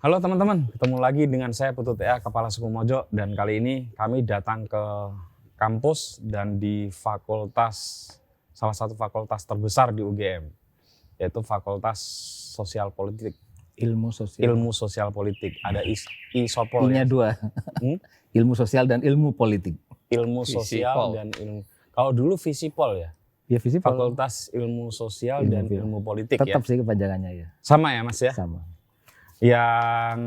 Halo teman-teman, ketemu lagi dengan saya Putu TA, Kepala Suku Mojo, dan kali ini kami datang ke kampus dan di salah satu fakultas terbesar di UGM, yaitu Fakultas Sosial Politik. Ilmu sosial politik. Ada ISOPOL. I-nya dua. Ilmu sosial dan ilmu politik. Ilmu sosial dan ilmu. Kalau dulu Visipol ya? Ya Visipol. Fakultas Ilmu Sosial dan Ilmu Politik. Tetap ya? sih kepanjangannya ya. Sama ya Mas ya? Sama. Yang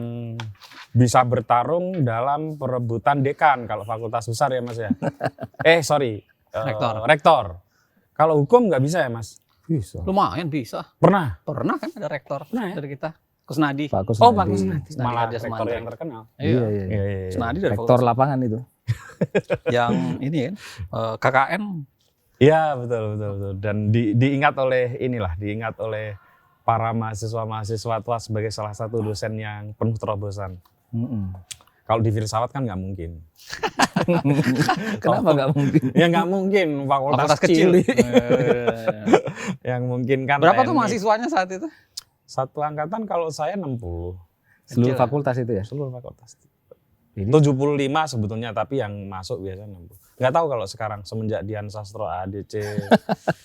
bisa bertarung dalam perebutan dekan kalau fakultas besar ya Mas ya. Rektor. Kalau hukum nggak bisa ya Mas? Bisa. Lumayan bisa. Pernah Kan ada rektor ya? dari kita. Kusnadi. Pak Kusnadi. Pak Kusnadi. Malah Raja rektor Semandri. yang terkenal. Iya. Kusnadi dari Rektor lapangan itu. yang ini kan KKN. Iya betul. Dan diingat oleh para mahasiswa tua sebagai salah satu dosen yang penuh terobosan. Kalau di filsafat kan nggak mungkin. Kenapa nggak mungkin? Ya nggak mungkin, fakultas kecil. Yang mungkin kan. Berapa tuh mahasiswanya saat itu? Satu angkatan kalau saya 60. Seluruh fakultas itu ya? Seluruh fakultas. Ini? 75 sebetulnya, tapi yang masuk biasanya 60. Nggak tahu kalau sekarang semenjak Dian Sastro ADC,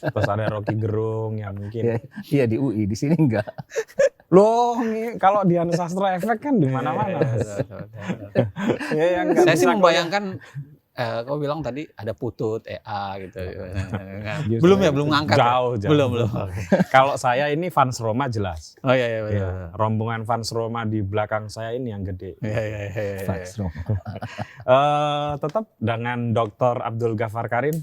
terus ada Rocky Gerung yang mungkin. Iya di UI, di sini enggak. Loh, kalau Dian Sastro efek kan di mana-mana. Saya sih membayangkan kau bilang tadi ada Putut, EA gitu. Belum ngangkat. Jauh. Belum. Kalau saya ini fans Roma jelas. Oh iya. Rombongan fans Roma di belakang saya ini yang gede. Iya. Fans Roma. Tetap dengan Dr. Abdul Ghaffar Karim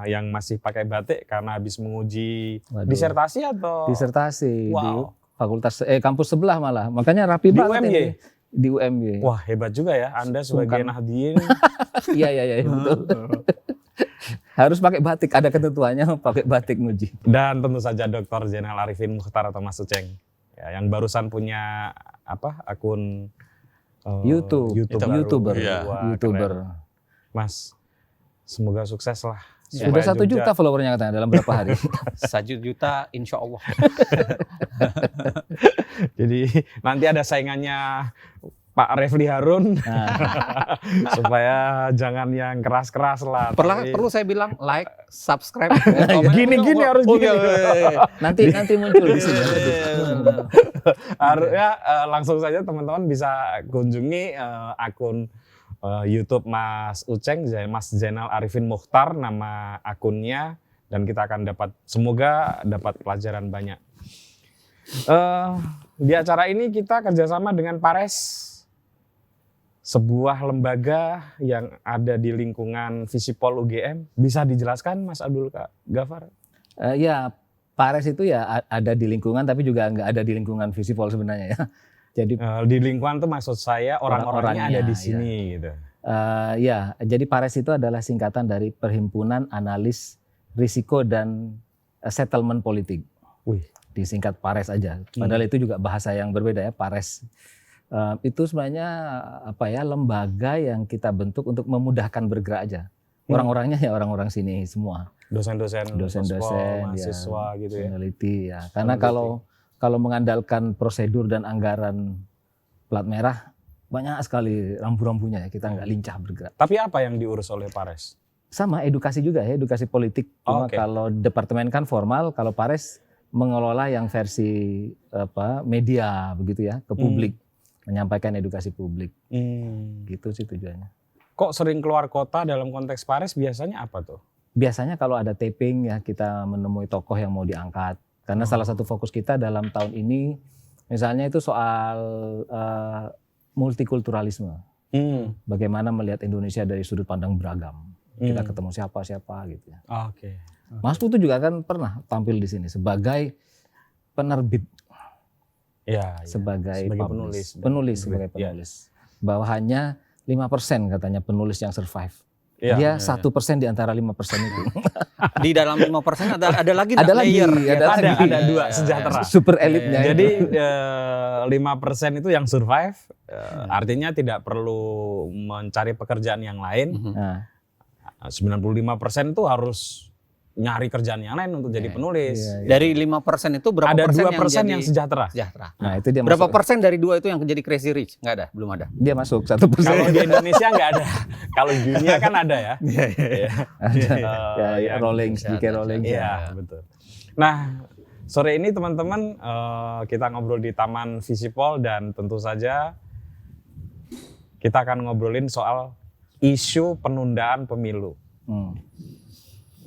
yang masih pakai batik karena habis menguji disertasi atau? Disertasi wow. Di fakultas kampus sebelah malah. Makanya rapi di banget UMY. ini. Di UMY. Wah, hebat juga ya Anda sebagai Nahdien. Iya betul. Harus pakai batik, ada ketentuannya pakai batik nguji. Dan tentu saja Dr. Zainal Arifin Mukhtar atau Mas Uceng. Ya, yang barusan punya akun YouTuber. Wah, YouTuber. Mas, semoga sukses lah. Sudah 1 juta followernya katanya dalam berapa hari? 1 juta insya Allah. Jadi nanti ada saingannya Pak Refli Harun. Supaya jangan yang keras-keras lah. Perlu saya bilang like, subscribe, gini harus gini. Nanti muncul di sini. Harusnya langsung saja teman-teman bisa kunjungi akun YouTube Mas Uceng, Mas Zainal Arifin Mukhtar nama akunnya, dan kita akan semoga dapat pelajaran banyak. Di acara ini kita kerjasama dengan Pares, sebuah lembaga yang ada di lingkungan Visipol UGM. Bisa dijelaskan Mas Abdul Ghaffar? Ya, Pares itu ya ada di lingkungan tapi juga nggak ada di lingkungan Visipol sebenarnya ya. Jadi di lingkungan tuh maksud saya orang-orangnya ada di sini gitu. Jadi Pares itu adalah singkatan dari Perhimpunan Analis Risiko dan Settlement Politik. Disingkat Pares aja. Padahal itu juga bahasa yang berbeda ya, Pares. Itu sebenarnya lembaga yang kita bentuk untuk memudahkan bergerak aja. Orang-orangnya ya orang-orang sini semua. Dosen-dosen, mahasiswa ya, gitu ya. Peneliti ya. Karena kalau mengandalkan prosedur dan anggaran plat merah, banyak sekali rambu-rambunya ya, kita nggak lincah bergerak. Tapi apa yang diurus oleh Pares? Sama edukasi juga ya, edukasi politik. Cuma kalau departemen kan formal, kalau Pares mengelola yang versi media begitu ya, ke publik, menyampaikan edukasi publik. Gitu sih tujuannya. Kok sering keluar kota dalam konteks Pares biasanya apa tuh? Biasanya kalau ada taping ya kita menemui tokoh yang mau diangkat. Karena salah satu fokus kita dalam tahun ini misalnya itu soal multikulturalisme. Bagaimana melihat Indonesia dari sudut pandang beragam. Kita ketemu siapa gitu ya. Mas Putu juga kan pernah tampil di sini sebagai penerbit. Sebagai penulis. Bahwa hanya 5% katanya penulis yang survive. Dia 1% di antara 5% itu. Di dalam 5% ada lagi layer. Ada 2 sejahtera. Super elitnya. Jadi 5% itu yang survive, artinya tidak perlu mencari pekerjaan yang lain. 95% itu harus nyari kerjaan yang lain untuk jadi penulis. Dari 5% itu berapa Ada persen 2% yang sejahtera. Nah, itu dia Berapa masuk. persen dari 2 itu yang jadi crazy rich? Nggak ada, belum ada. Dia masuk 1%. Kalau di Indonesia nggak ada. Kalau di dunia kan ada ya. Ya, Rowling, J.K. Rowling. Iya, betul. Nah, sore ini teman-teman kita ngobrol di Taman Visipol dan tentu saja kita akan ngobrolin soal isu penundaan pemilu.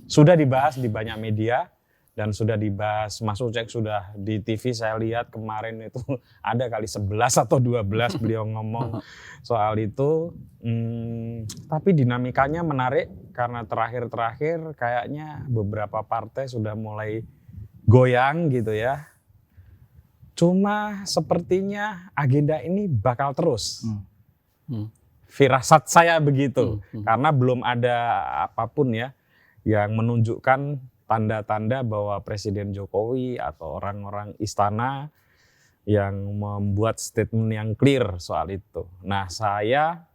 Sudah dibahas di banyak media dan sudah dibahas, Mas Ucek sudah di TV saya lihat kemarin itu ada kali 11 atau 12 beliau ngomong soal itu. Tapi dinamikanya menarik karena terakhir-terakhir kayaknya beberapa partai sudah mulai goyang gitu ya. Cuma sepertinya agenda ini bakal terus. Firasat saya begitu. Karena belum ada apapun ya yang menunjukkan tanda-tanda bahwa Presiden Jokowi atau orang-orang istana yang membuat statement yang clear soal itu. Nah, saya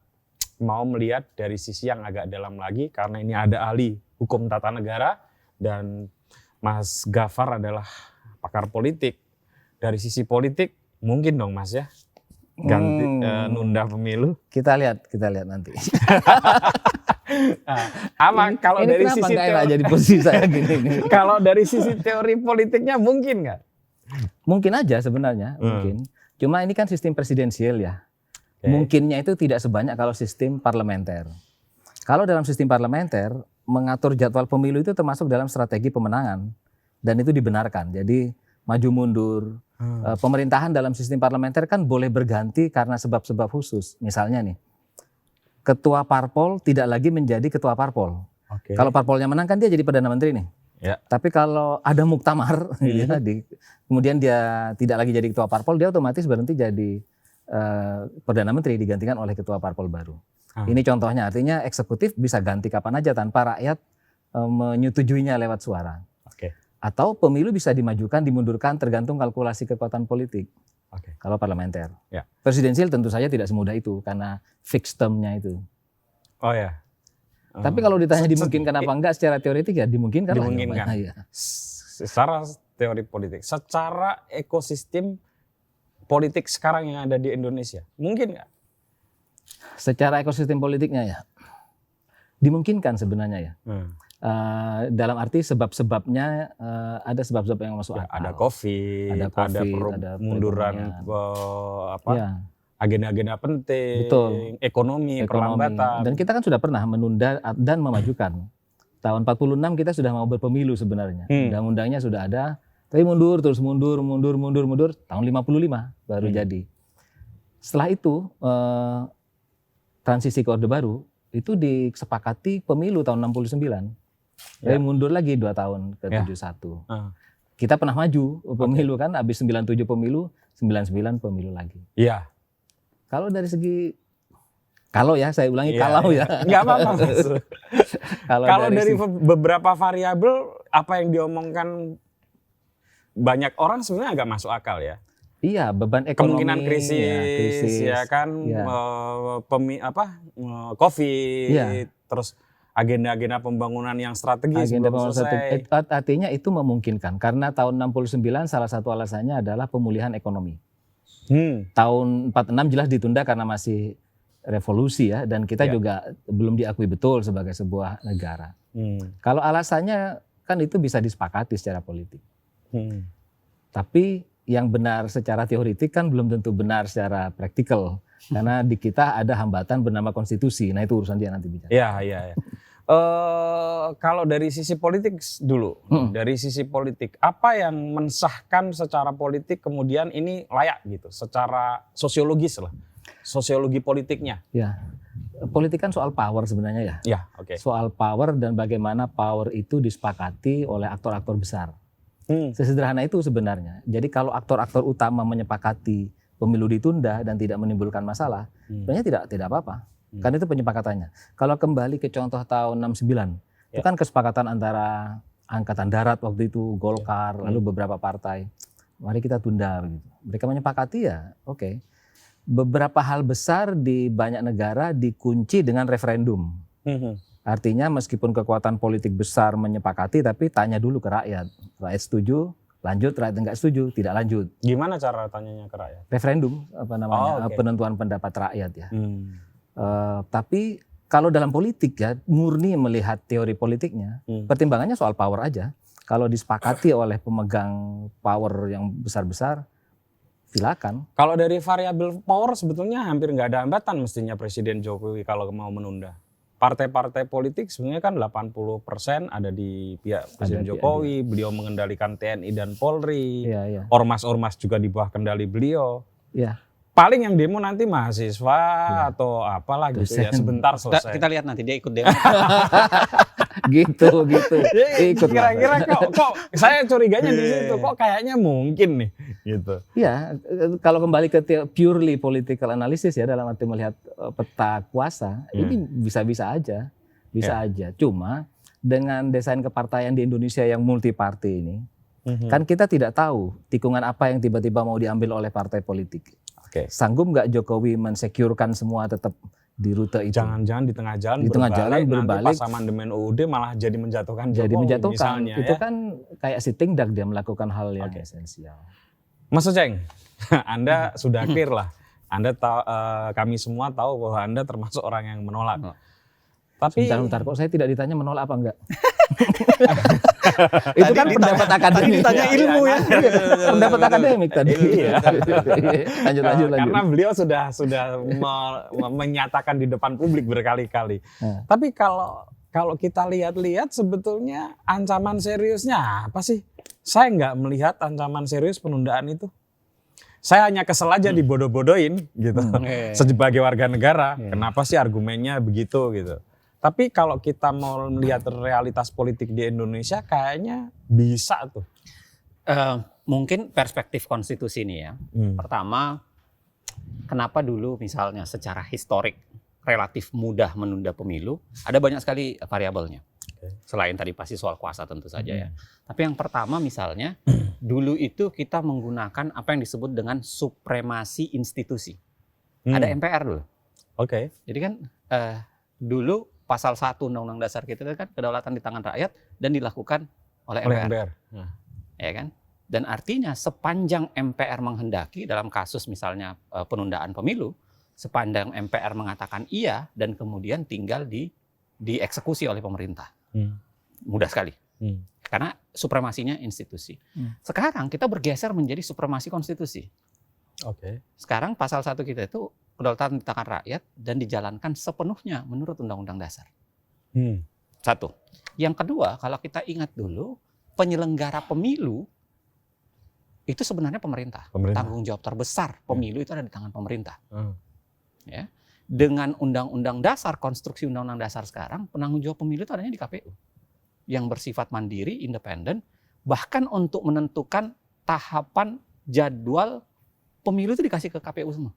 mau melihat dari sisi yang agak dalam lagi karena ini ada ahli hukum tata negara dan Mas Gafar adalah pakar politik. Dari sisi politik mungkin dong Mas ya ganti nunda pemilu. Kita lihat nanti. Apa kalau dari kenapa sisi nggak enak jadi posisi saya gini? kalau dari sisi teori politiknya mungkin nggak? Mungkin aja sebenarnya, mungkin. Cuma ini kan sistem presidensial ya. Mungkinnya itu tidak sebanyak kalau sistem parlementer. Kalau dalam sistem parlementer, mengatur jadwal pemilu itu termasuk dalam strategi pemenangan. Dan itu dibenarkan. Jadi maju mundur. Pemerintahan dalam sistem parlementer kan boleh berganti karena sebab-sebab khusus. Misalnya nih, ketua parpol tidak lagi menjadi ketua parpol. Kalau parpolnya menang kan dia jadi Perdana Menteri nih. Ya. Tapi kalau ada muktamar, kemudian dia tidak lagi jadi ketua parpol, dia otomatis berhenti jadi Perdana Menteri digantikan oleh ketua parpol baru. Ini contohnya, artinya eksekutif bisa ganti kapan aja tanpa rakyat menyetujuinya lewat suara. Atau pemilu bisa dimajukan, dimundurkan tergantung kalkulasi kekuatan politik. Kalau parlementer. Presidensial tentu saja tidak semudah itu karena fixed term-nya itu. Oh ya. Tapi kalau ditanya dimungkinkan apa enggak secara teoretik ya dimungkinkan. Dimungkinkan. Ya. Secara teori politik, secara ekosistem politik sekarang yang ada di Indonesia, mungkin nggak? Secara ekosistem politiknya ya, dimungkinkan sebenarnya ya. Dalam arti sebab-sebabnya ada sebab-sebab yang masuk akal. Ada COVID, ada munduran agenda-agenda penting, ekonomi, perlambatan. Dan kita kan sudah pernah menunda dan memajukan. Tahun 46 kita sudah mau berpemilu sebenarnya. Undang-undangnya sudah ada, tapi mundur terus mundur. Tahun 55 baru jadi. Setelah itu transisi ke Orde Baru itu disepakati pemilu tahun 69. Tapi mundur lagi 2 tahun ke 71. Kita pernah maju pemilu kan, habis 97 pemilu, 99 pemilu lagi. Iya. Kalau dari segi, kalau ya saya ulangi kalau ya. Nggak apa-apa Mas. Kalau dari beberapa variabel apa yang diomongkan banyak orang sebenarnya agak masuk akal ya. Iya, beban ekonomi. Kemungkinan krisis ya kan, COVID, terus agenda-agenda pembangunan yang strategis belum selesai. Artinya itu memungkinkan karena tahun 69 salah satu alasannya adalah pemulihan ekonomi. Tahun 46 jelas ditunda karena masih revolusi ya dan kita juga belum diakui betul sebagai sebuah negara. Kalau alasannya kan itu bisa disepakati secara politik. Tapi yang benar secara teoritik kan belum tentu benar secara praktikal. Karena di kita ada hambatan bernama konstitusi. Nah itu urusan dia nanti bicara. Iya. Kalau dari sisi politik dulu, dari sisi politik, apa yang mensahkan secara politik kemudian ini layak gitu, secara sosiologis lah, sosiologi politiknya? Ya, politik kan soal power sebenarnya ya. Ya, Soal power dan bagaimana power itu disepakati oleh aktor-aktor besar. Sesederhana itu sebenarnya. Jadi kalau aktor-aktor utama menyepakati pemilu ditunda dan tidak menimbulkan masalah, sebenarnya tidak apa-apa. Karena itu penyepakatannya. Kalau kembali ke contoh tahun 69, itu kan kesepakatan antara Angkatan Darat waktu itu, Golkar, lalu beberapa partai. Mari kita tunda begitu. Mereka menyepakati ya, oke. Beberapa hal besar di banyak negara dikunci dengan referendum. Artinya meskipun kekuatan politik besar menyepakati, tapi tanya dulu ke rakyat. Rakyat setuju, lanjut. Rakyat enggak setuju, tidak lanjut. Gimana cara tanyanya ke rakyat? Referendum, Okay. penentuan pendapat rakyat ya. Tapi kalau dalam politik ya, murni melihat teori politiknya, pertimbangannya soal power aja. Kalau disepakati oleh pemegang power yang besar-besar, silakan. Kalau dari variabel power sebetulnya hampir nggak ada hambatan mestinya Presiden Jokowi kalau mau menunda. Partai-partai politik sebenarnya kan 80% ada di pihak Presiden Jokowi, beliau mengendalikan TNI dan Polri, ormas-ormas juga di bawah kendali beliau. Iya. Paling yang demo nanti mahasiswa atau apalah gitu ya, sebentar selesai. Kita lihat nanti dia ikut demo. gitu. Ikut Kira-kira kok saya curiganya di situ, kok kayaknya mungkin nih gitu. Iya, kalau kembali ke purely political analysis ya, dalam arti melihat peta kuasa, ini bisa-bisa aja. Aja. Cuma dengan desain kepartaian di Indonesia yang multi party ini, kan kita tidak tahu tikungan apa yang tiba-tiba mau diambil oleh partai politik. Sanggup nggak Jokowi mensecurekan semua tetap di rute itu? Jangan-jangan di tengah jalan berbalik, nanti pas amandemen UUD malah jadi menjatuhkan Jokowi misalnya. Itu kan kayak sitting duck, dia melakukan hal yang esensial. Mas Oceng, Anda sudah clear lah. Anda tahu, kami semua tahu bahwa Anda termasuk orang yang menolak. Tapi bentar, kok saya tidak ditanya menolak apa enggak? Itu kan pendapat akademik. Tadi ditanya ilmu ya. Pendapat akademik tadi. Lanjut. Karena beliau sudah menyatakan di depan publik berkali-kali. Tapi kalau kita lihat-lihat sebetulnya ancaman seriusnya apa sih? Saya nggak melihat ancaman serius penundaan itu. Saya hanya kesel aja dibodoh-bodohin gitu. Sebagai warga negara, kenapa sih argumennya begitu gitu. Tapi kalau kita mau melihat realitas politik di Indonesia kayaknya bisa tuh. Mungkin perspektif konstitusi ini ya. Pertama, kenapa dulu misalnya secara historik relatif mudah menunda pemilu, ada banyak sekali variabelnya. Selain tadi pasti soal kuasa tentu saja ya. Tapi yang pertama misalnya, dulu itu kita menggunakan apa yang disebut dengan supremasi institusi. Ada MPR dulu. Jadi kan dulu pasal 1 Undang-Undang Dasar kita kan kedaulatan di tangan rakyat dan dilakukan oleh MPR. Ya kan? Dan artinya sepanjang MPR menghendaki dalam kasus misalnya penundaan pemilu, sepanjang MPR mengatakan iya dan kemudian tinggal dieksekusi oleh pemerintah. Mudah sekali. Karena supremasinya institusi. Sekarang kita bergeser menjadi supremasi konstitusi. Sekarang pasal 1 kita itu kedaulatan di tangan rakyat dan dijalankan sepenuhnya menurut Undang-Undang Dasar. Satu. Yang kedua, kalau kita ingat dulu, penyelenggara pemilu itu sebenarnya pemerintah. Tanggung jawab terbesar pemilu itu ada di tangan pemerintah. Ya. Dengan Undang-Undang Dasar, konstruksi Undang-Undang Dasar sekarang, penanggung jawab pemilu itu adanya di KPU. Yang bersifat mandiri, independen, bahkan untuk menentukan tahapan jadwal pemilu itu dikasih ke KPU semua.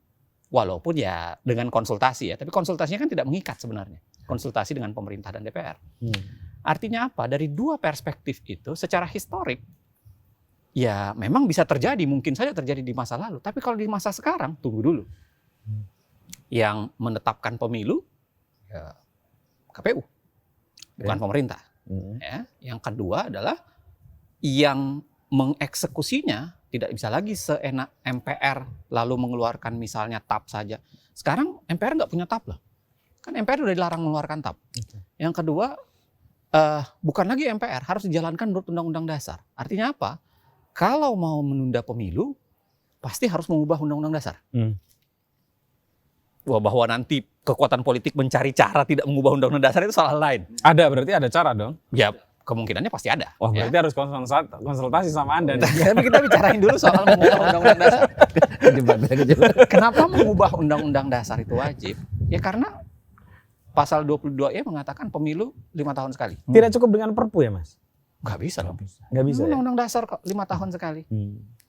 Walaupun ya dengan konsultasi ya, tapi konsultasinya kan tidak mengikat sebenarnya. Konsultasi dengan pemerintah dan DPR. Artinya apa? Dari dua perspektif itu secara historik, ya memang bisa terjadi, mungkin saja terjadi di masa lalu. Tapi kalau di masa sekarang, tunggu dulu. Yang menetapkan pemilu, ya KPU, bukan pemerintah. Ya. Yang kedua adalah yang mengeksekusinya tidak bisa lagi seenak MPR lalu mengeluarkan misalnya TAP saja. Sekarang MPR nggak punya TAP loh. Kan MPR udah dilarang mengeluarkan TAP. Yang kedua, bukan lagi MPR, harus dijalankan menurut Undang-Undang Dasar. Artinya apa? Kalau mau menunda pemilu, pasti harus mengubah Undang-Undang Dasar. Bahwa nanti kekuatan politik mencari cara tidak mengubah Undang-Undang Dasar itu soal lain. Berarti ada cara dong? Ya, kemungkinannya pasti ada. Berarti harus konsultasi sama Anda. Tapi kita bicarain dulu soal mengubah Undang-Undang Dasar. Kenapa mengubah Undang-Undang Dasar itu wajib? Ya karena pasal 22E mengatakan pemilu 5 tahun sekali. Tidak cukup dengan Perpu ya Mas? Nggak bisa. Nggak bisa. Undang-Undang Dasar 5 tahun sekali.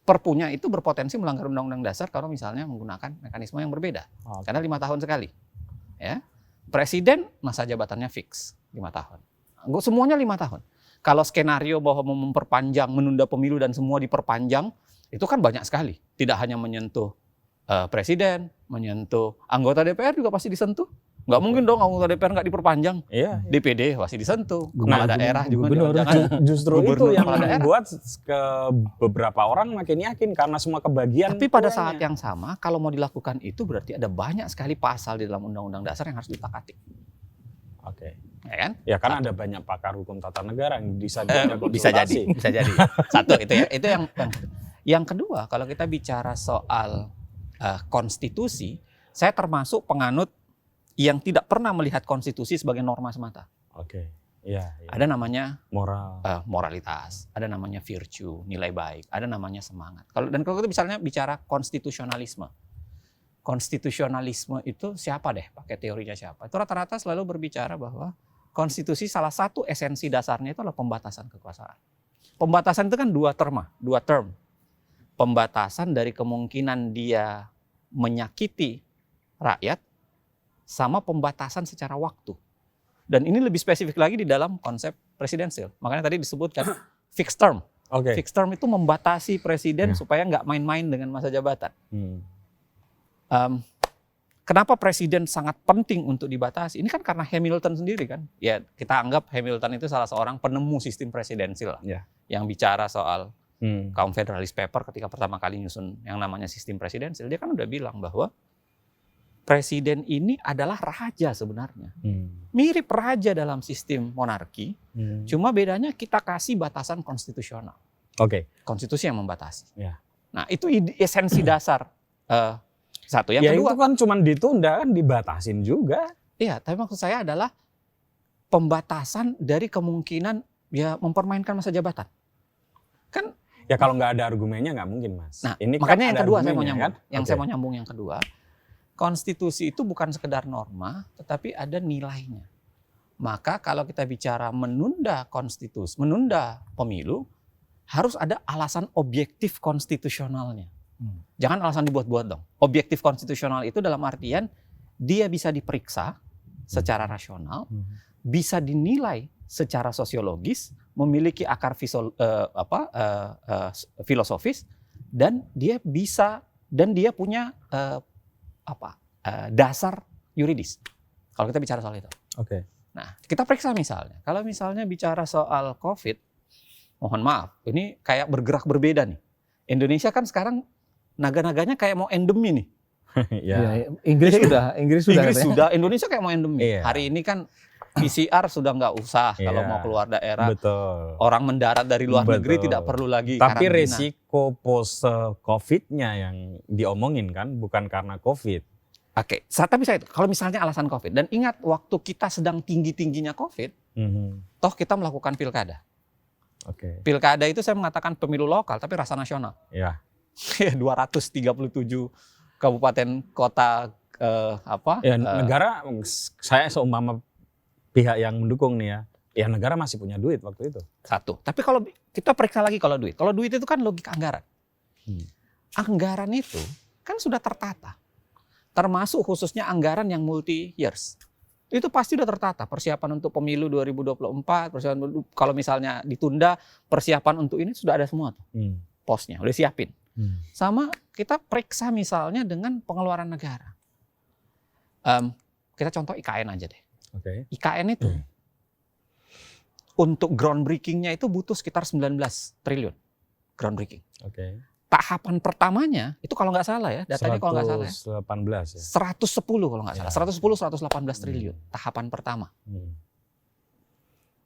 Perpunya itu berpotensi melanggar Undang-Undang Dasar kalau misalnya menggunakan mekanisme yang berbeda. Karena 5 tahun sekali. Ya. Presiden masa jabatannya fix 5 tahun. Semuanya 5 tahun. Kalau skenario bahwa memperpanjang, menunda pemilu dan semua diperpanjang, itu kan banyak sekali. Tidak hanya menyentuh presiden, menyentuh anggota DPR juga pasti disentuh. Nggak mungkin dong anggota DPR nggak diperpanjang. Iya. DPD masih disentuh. Kepala daerah juga gubernur. jangan. Justru itu Gubernur, yang kepala daerah. membuat ke beberapa orang makin yakin karena semua kebagian. Tapi pada kuenya. saat yang sama, kalau mau dilakukan itu berarti ada banyak sekali pasal di dalam Undang-Undang Dasar yang harus diutak-atik. Oke. Ya kan? Ya karena ada banyak pakar hukum tata negara yang bisa Bisa jadi. Satu itu ya. Itu yang kedua, kalau kita bicara soal konstitusi, saya termasuk penganut yang tidak pernah melihat konstitusi sebagai norma semata. Oke. Iya. Ada namanya Moral. moralitas, ada namanya virtue, nilai baik, ada namanya semangat. Kalau kita misalnya bicara konstitusionalisme. Konstitusionalisme itu siapa deh? Pakai teorinya siapa? Itu rata-rata selalu berbicara bahwa konstitusi salah satu esensi dasarnya itu adalah pembatasan kekuasaan. Pembatasan itu kan dua term. Pembatasan dari kemungkinan dia menyakiti rakyat sama pembatasan secara waktu. Dan ini lebih spesifik lagi di dalam konsep presidensial. Makanya tadi disebutkan fixed term. Oke. Fixed term itu membatasi presiden supaya nggak main-main dengan masa jabatan. Kenapa presiden sangat penting untuk dibatasi? Ini kan karena Hamilton sendiri kan. Ya kita anggap Hamilton itu salah seorang penemu sistem presidensial lah. Ya. Yang bicara soal kaum Federalist Paper ketika pertama kali nyusun yang namanya sistem presidensial. Dia kan udah bilang bahwa presiden ini adalah raja sebenarnya. Mirip raja dalam sistem monarki, cuma bedanya kita kasih batasan konstitusional. Oke. Konstitusi yang membatasi. Ya. Nah itu esensi dasar. Satu. Yang Ya kedua, itu kan cuma ditunda kan dibatasin juga. iya, tapi maksud saya adalah pembatasan dari kemungkinan ya mempermainkan masa jabatan. Kan Ya kalau nggak ada argumennya nggak mungkin, Mas. Nah, Ini makanya kan yang ada kedua saya mau argumennya, nyambung. kan? Yang Oke. saya mau nyambung yang kedua, konstitusi itu bukan sekedar norma, tetapi ada nilainya. Maka kalau kita bicara menunda pemilu, harus ada alasan objektif konstitusionalnya. Jangan alasan dibuat-buat dong. Objektif konstitusional itu dalam artian dia bisa diperiksa secara rasional, bisa dinilai secara sosiologis, memiliki akar filosofis, dan dia punya dasar yuridis. Kalau kita bicara soal itu. Oke. Nah, kita periksa misalnya. Kalau misalnya bicara soal COVID, mohon maaf, ini kayak bergerak berbeda nih. Indonesia kan sekarang naga-naganya kayak mau endemi nih. Ya. Inggris sudah Inggris katanya. sudah, Indonesia kayak mau endemi. Iya. Hari ini kan PCR sudah nggak usah kalau Iya. mau keluar daerah. Betul. Orang mendarat dari luar negeri Betul. tidak perlu lagi Tapi karantina. resiko pose COVID-nya yang diomongin kan bukan karena COVID. Oke, tapi saya kalau misalnya alasan COVID, dan ingat waktu kita sedang tinggi-tingginya COVID, toh kita melakukan pilkada. Oke. Pilkada itu saya mengatakan pemilu lokal tapi rasa nasional. Ya. 237 kabupaten kota Negara, saya seumpama pihak yang mendukung nih ya negara masih punya duit waktu itu. satu. Tapi kalau kita periksa lagi kalau duit itu kan logika anggaran. Anggaran itu kan sudah tertata. Termasuk khususnya anggaran yang multi years. Itu pasti sudah tertata. Persiapan untuk pemilu 2024, persiapan kalau misalnya ditunda, persiapan untuk ini sudah ada semua tuh. Posnya, udah siapin. Sama kita periksa misalnya dengan pengeluaran negara. Kita contoh IKN aja deh. Oke. IKN itu untuk groundbreaking-nya itu butuh sekitar 19 triliun. Groundbreaking. Oke. Tahapan pertamanya itu kalau nggak salah ya, datanya kalau nggak salah ya, 118 ya. 110 kalau nggak salah, 110-118 triliun tahapan pertama.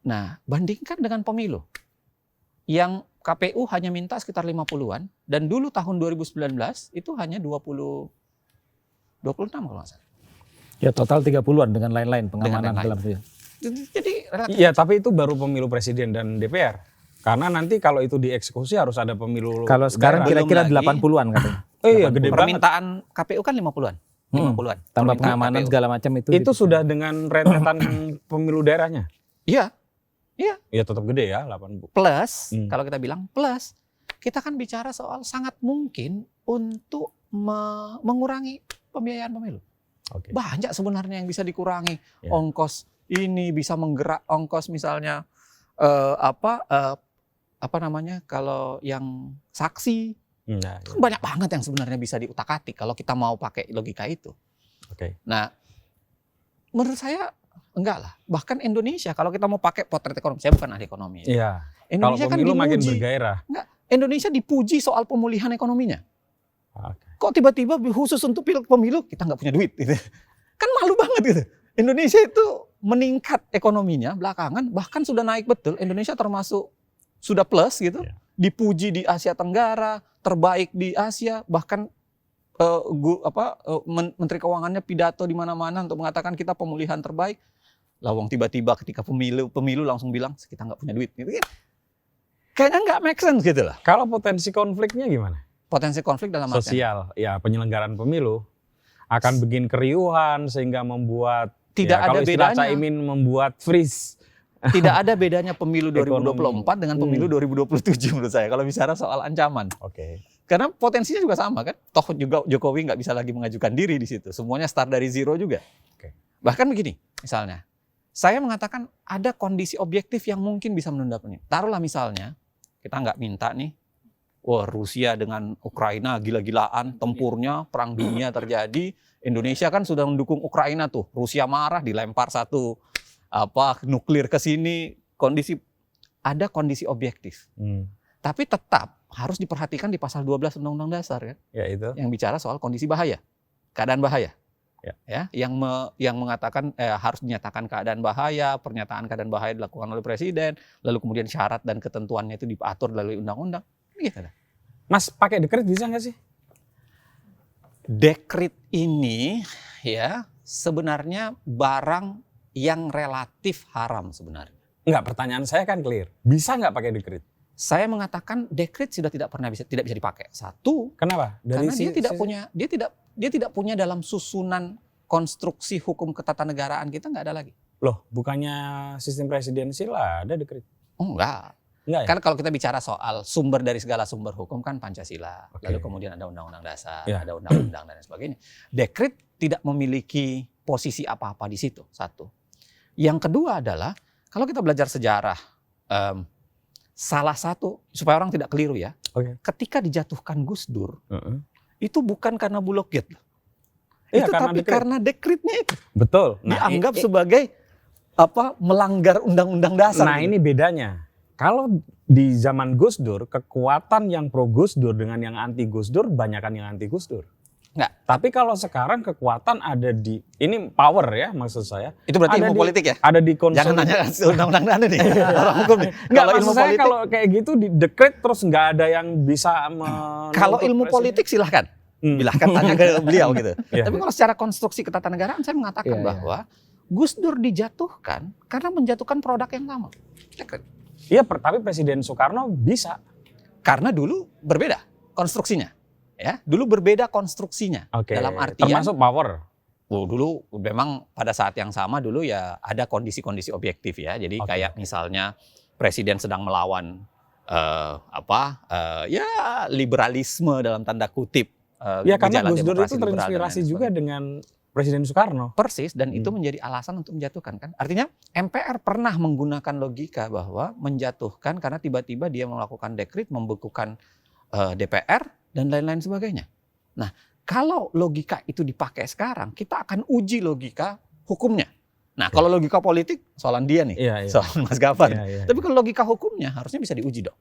Nah, bandingkan dengan pemilu yang KPU hanya minta sekitar 50-an dan dulu tahun 2019 itu hanya 26 kalau nggak salah. Ya total 30-an dengan lain-lain pengamanan lain-lain. dalam itu. Jadi relatif. Iya, tapi itu baru pemilu presiden dan DPR. Karena nanti kalau itu dieksekusi harus ada pemilu. Kalau sekarang daerah. kira-kira Belum lagi. 80-an katanya. Oh iya, gede banget. Permintaan KPU kan 50-an. 50-an. Tambah Permintaan pengamanan KPU. segala macam itu. Itu sudah dengan rentetan pemilu daerahnya. Iya. Ya tetap gede ya, 80. Plus, kalau kita bilang plus, kita kan bicara soal sangat mungkin untuk mengurangi pembiayaan pemilu. Oke. Banyak sebenarnya yang bisa dikurangi. Ya. Ongkos ini bisa menggerak ongkos misalnya kalau yang saksi. Nah, Itu kan banyak banget yang sebenarnya bisa diutak-atik kalau kita mau pakai logika itu. Oke. Nah, menurut saya enggak lah. Bahkan Indonesia kalau kita mau pakai potret ekonomi, saya bukan ahli ekonomi. Iya. Indonesia Kalau kan pemilu makin dipuji. bergairah. Enggak, Indonesia dipuji soal pemulihan ekonominya. Oke. Kok tiba-tiba khusus untuk pemilu kita nggak punya duit gitu. Kan malu banget gitu. Indonesia itu meningkat ekonominya belakangan, bahkan sudah naik betul. Indonesia termasuk sudah plus gitu. Iya. Dipuji di Asia Tenggara, terbaik di Asia, bahkan Menteri Keuangannya pidato di mana-mana untuk mengatakan kita pemulihan terbaik. Lawang tiba-tiba ketika pemilu langsung bilang kita nggak punya duit gitu. Kayaknya nggak make sense gitu lah. Kalau potensi konfliknya gimana? Potensi konflik dalam artian Sosial, ya penyelenggaraan pemilu akan bikin keriuhan sehingga membuat tidak ya, ada kalau istilah bedanya. Caimin membuat freeze. Tidak ada bedanya pemilu Ekonomi. 2024 dengan pemilu 2027 menurut saya kalau bicara soal ancaman. Oke. Karena potensinya juga sama kan. Toh juga Jokowi nggak bisa lagi mengajukan diri di situ. Semuanya start dari zero juga. Oke. Bahkan begini, misalnya, saya mengatakan ada kondisi objektif yang mungkin bisa menunda pemilu. Taruhlah misalnya, kita nggak minta nih, wah Rusia dengan Ukraina gila-gilaan, tempurnya, perang dunia terjadi. Indonesia kan sudah mendukung Ukraina tuh. Rusia marah, dilempar satu nuklir ke sini. Ada kondisi objektif. Tapi tetap harus diperhatikan di pasal 12 Undang-Undang Dasar kan, Ya itu. yang bicara soal kondisi bahaya, keadaan bahaya. Ya. Yang mengatakan harus dinyatakan keadaan bahaya, pernyataan keadaan bahaya dilakukan oleh presiden, lalu kemudian syarat dan ketentuannya itu diatur melalui undang-undang. Gitu. Mas pakai dekret bisa nggak sih? Dekret ini ya sebenarnya barang yang relatif haram sebenarnya. Enggak, pertanyaan saya kan clear. Bisa nggak pakai dekret? Saya mengatakan dekret sudah tidak bisa dipakai. Satu, Kenapa? karena dia tidak punya dalam susunan konstruksi hukum ketatanegaraan kita, nggak ada lagi. Loh, bukannya sistem presidensial ada dekret? Oh enggak. Enggak ya? Karena kalau kita bicara soal sumber dari segala sumber hukum kan Pancasila. Oke. Lalu kemudian ada Undang-Undang Dasar, Ya. ada Undang-Undang dan lain sebagainya. Dekret tidak memiliki posisi apa-apa di situ. Satu. Yang kedua adalah kalau kita belajar sejarah, salah satu supaya orang tidak keliru ya. Oke. Ketika dijatuhkan Gus Dur, Heeh. itu bukan karena Bulog Gate. Iya, Itu karena tapi dekret. karena dekretnya itu Betul. dianggap sebagai melanggar undang-undang dasar. Nah, ini bedanya. Kalau di zaman Gus Dur, kekuatan yang pro Gus Dur dengan yang anti Gus Dur banyakan yang anti Gus Dur. Enggak. Tapi kalau sekarang kekuatan ada di ini power ya maksud saya. Itu berarti Ada ilmu di- politik ya? Ada di Jangan nanya undang-undang Anda nih. Orang hukum nih. Enggak, Kalau maksud ilmu saya politik, kalau kayak gitu di dekret terus nggak ada yang bisa kalau menuntut ilmu presiden. politik silahkan. Silahkan tanya ke beliau gitu. Iya. Tapi kalau secara konstruksi ketatanegaraan saya mengatakan Iya, iya. bahwa Gus Dur dijatuhkan karena menjatuhkan produk yang sama. Dekret. Iya, tapi Presiden Soekarno bisa. Karena dulu berbeda konstruksinya. Ya, dulu berbeda konstruksinya. Oke. Dalam artian Termasuk power. dulu memang pada saat yang sama dulu ya ada kondisi-kondisi objektif ya. Jadi Oke. kayak misalnya presiden sedang melawan ya liberalisme dalam tanda kutip. Ya karena gejala Gus Dur demokrasi itu liberal dan terinspirasi lain juga sebagainya. dengan Presiden Soekarno. Persis, dan itu menjadi alasan untuk menjatuhkan kan. Artinya MPR pernah menggunakan logika bahwa menjatuhkan karena tiba-tiba dia melakukan dekret, membekukan DPR dan lain-lain sebagainya. Nah, kalau logika itu dipakai sekarang, kita akan uji logika hukumnya. Nah, kalau logika politik soalan dia nih, Iya, iya. soal Mas Gafar. Iya, iya. Tapi kalau logika hukumnya harusnya bisa diuji dong.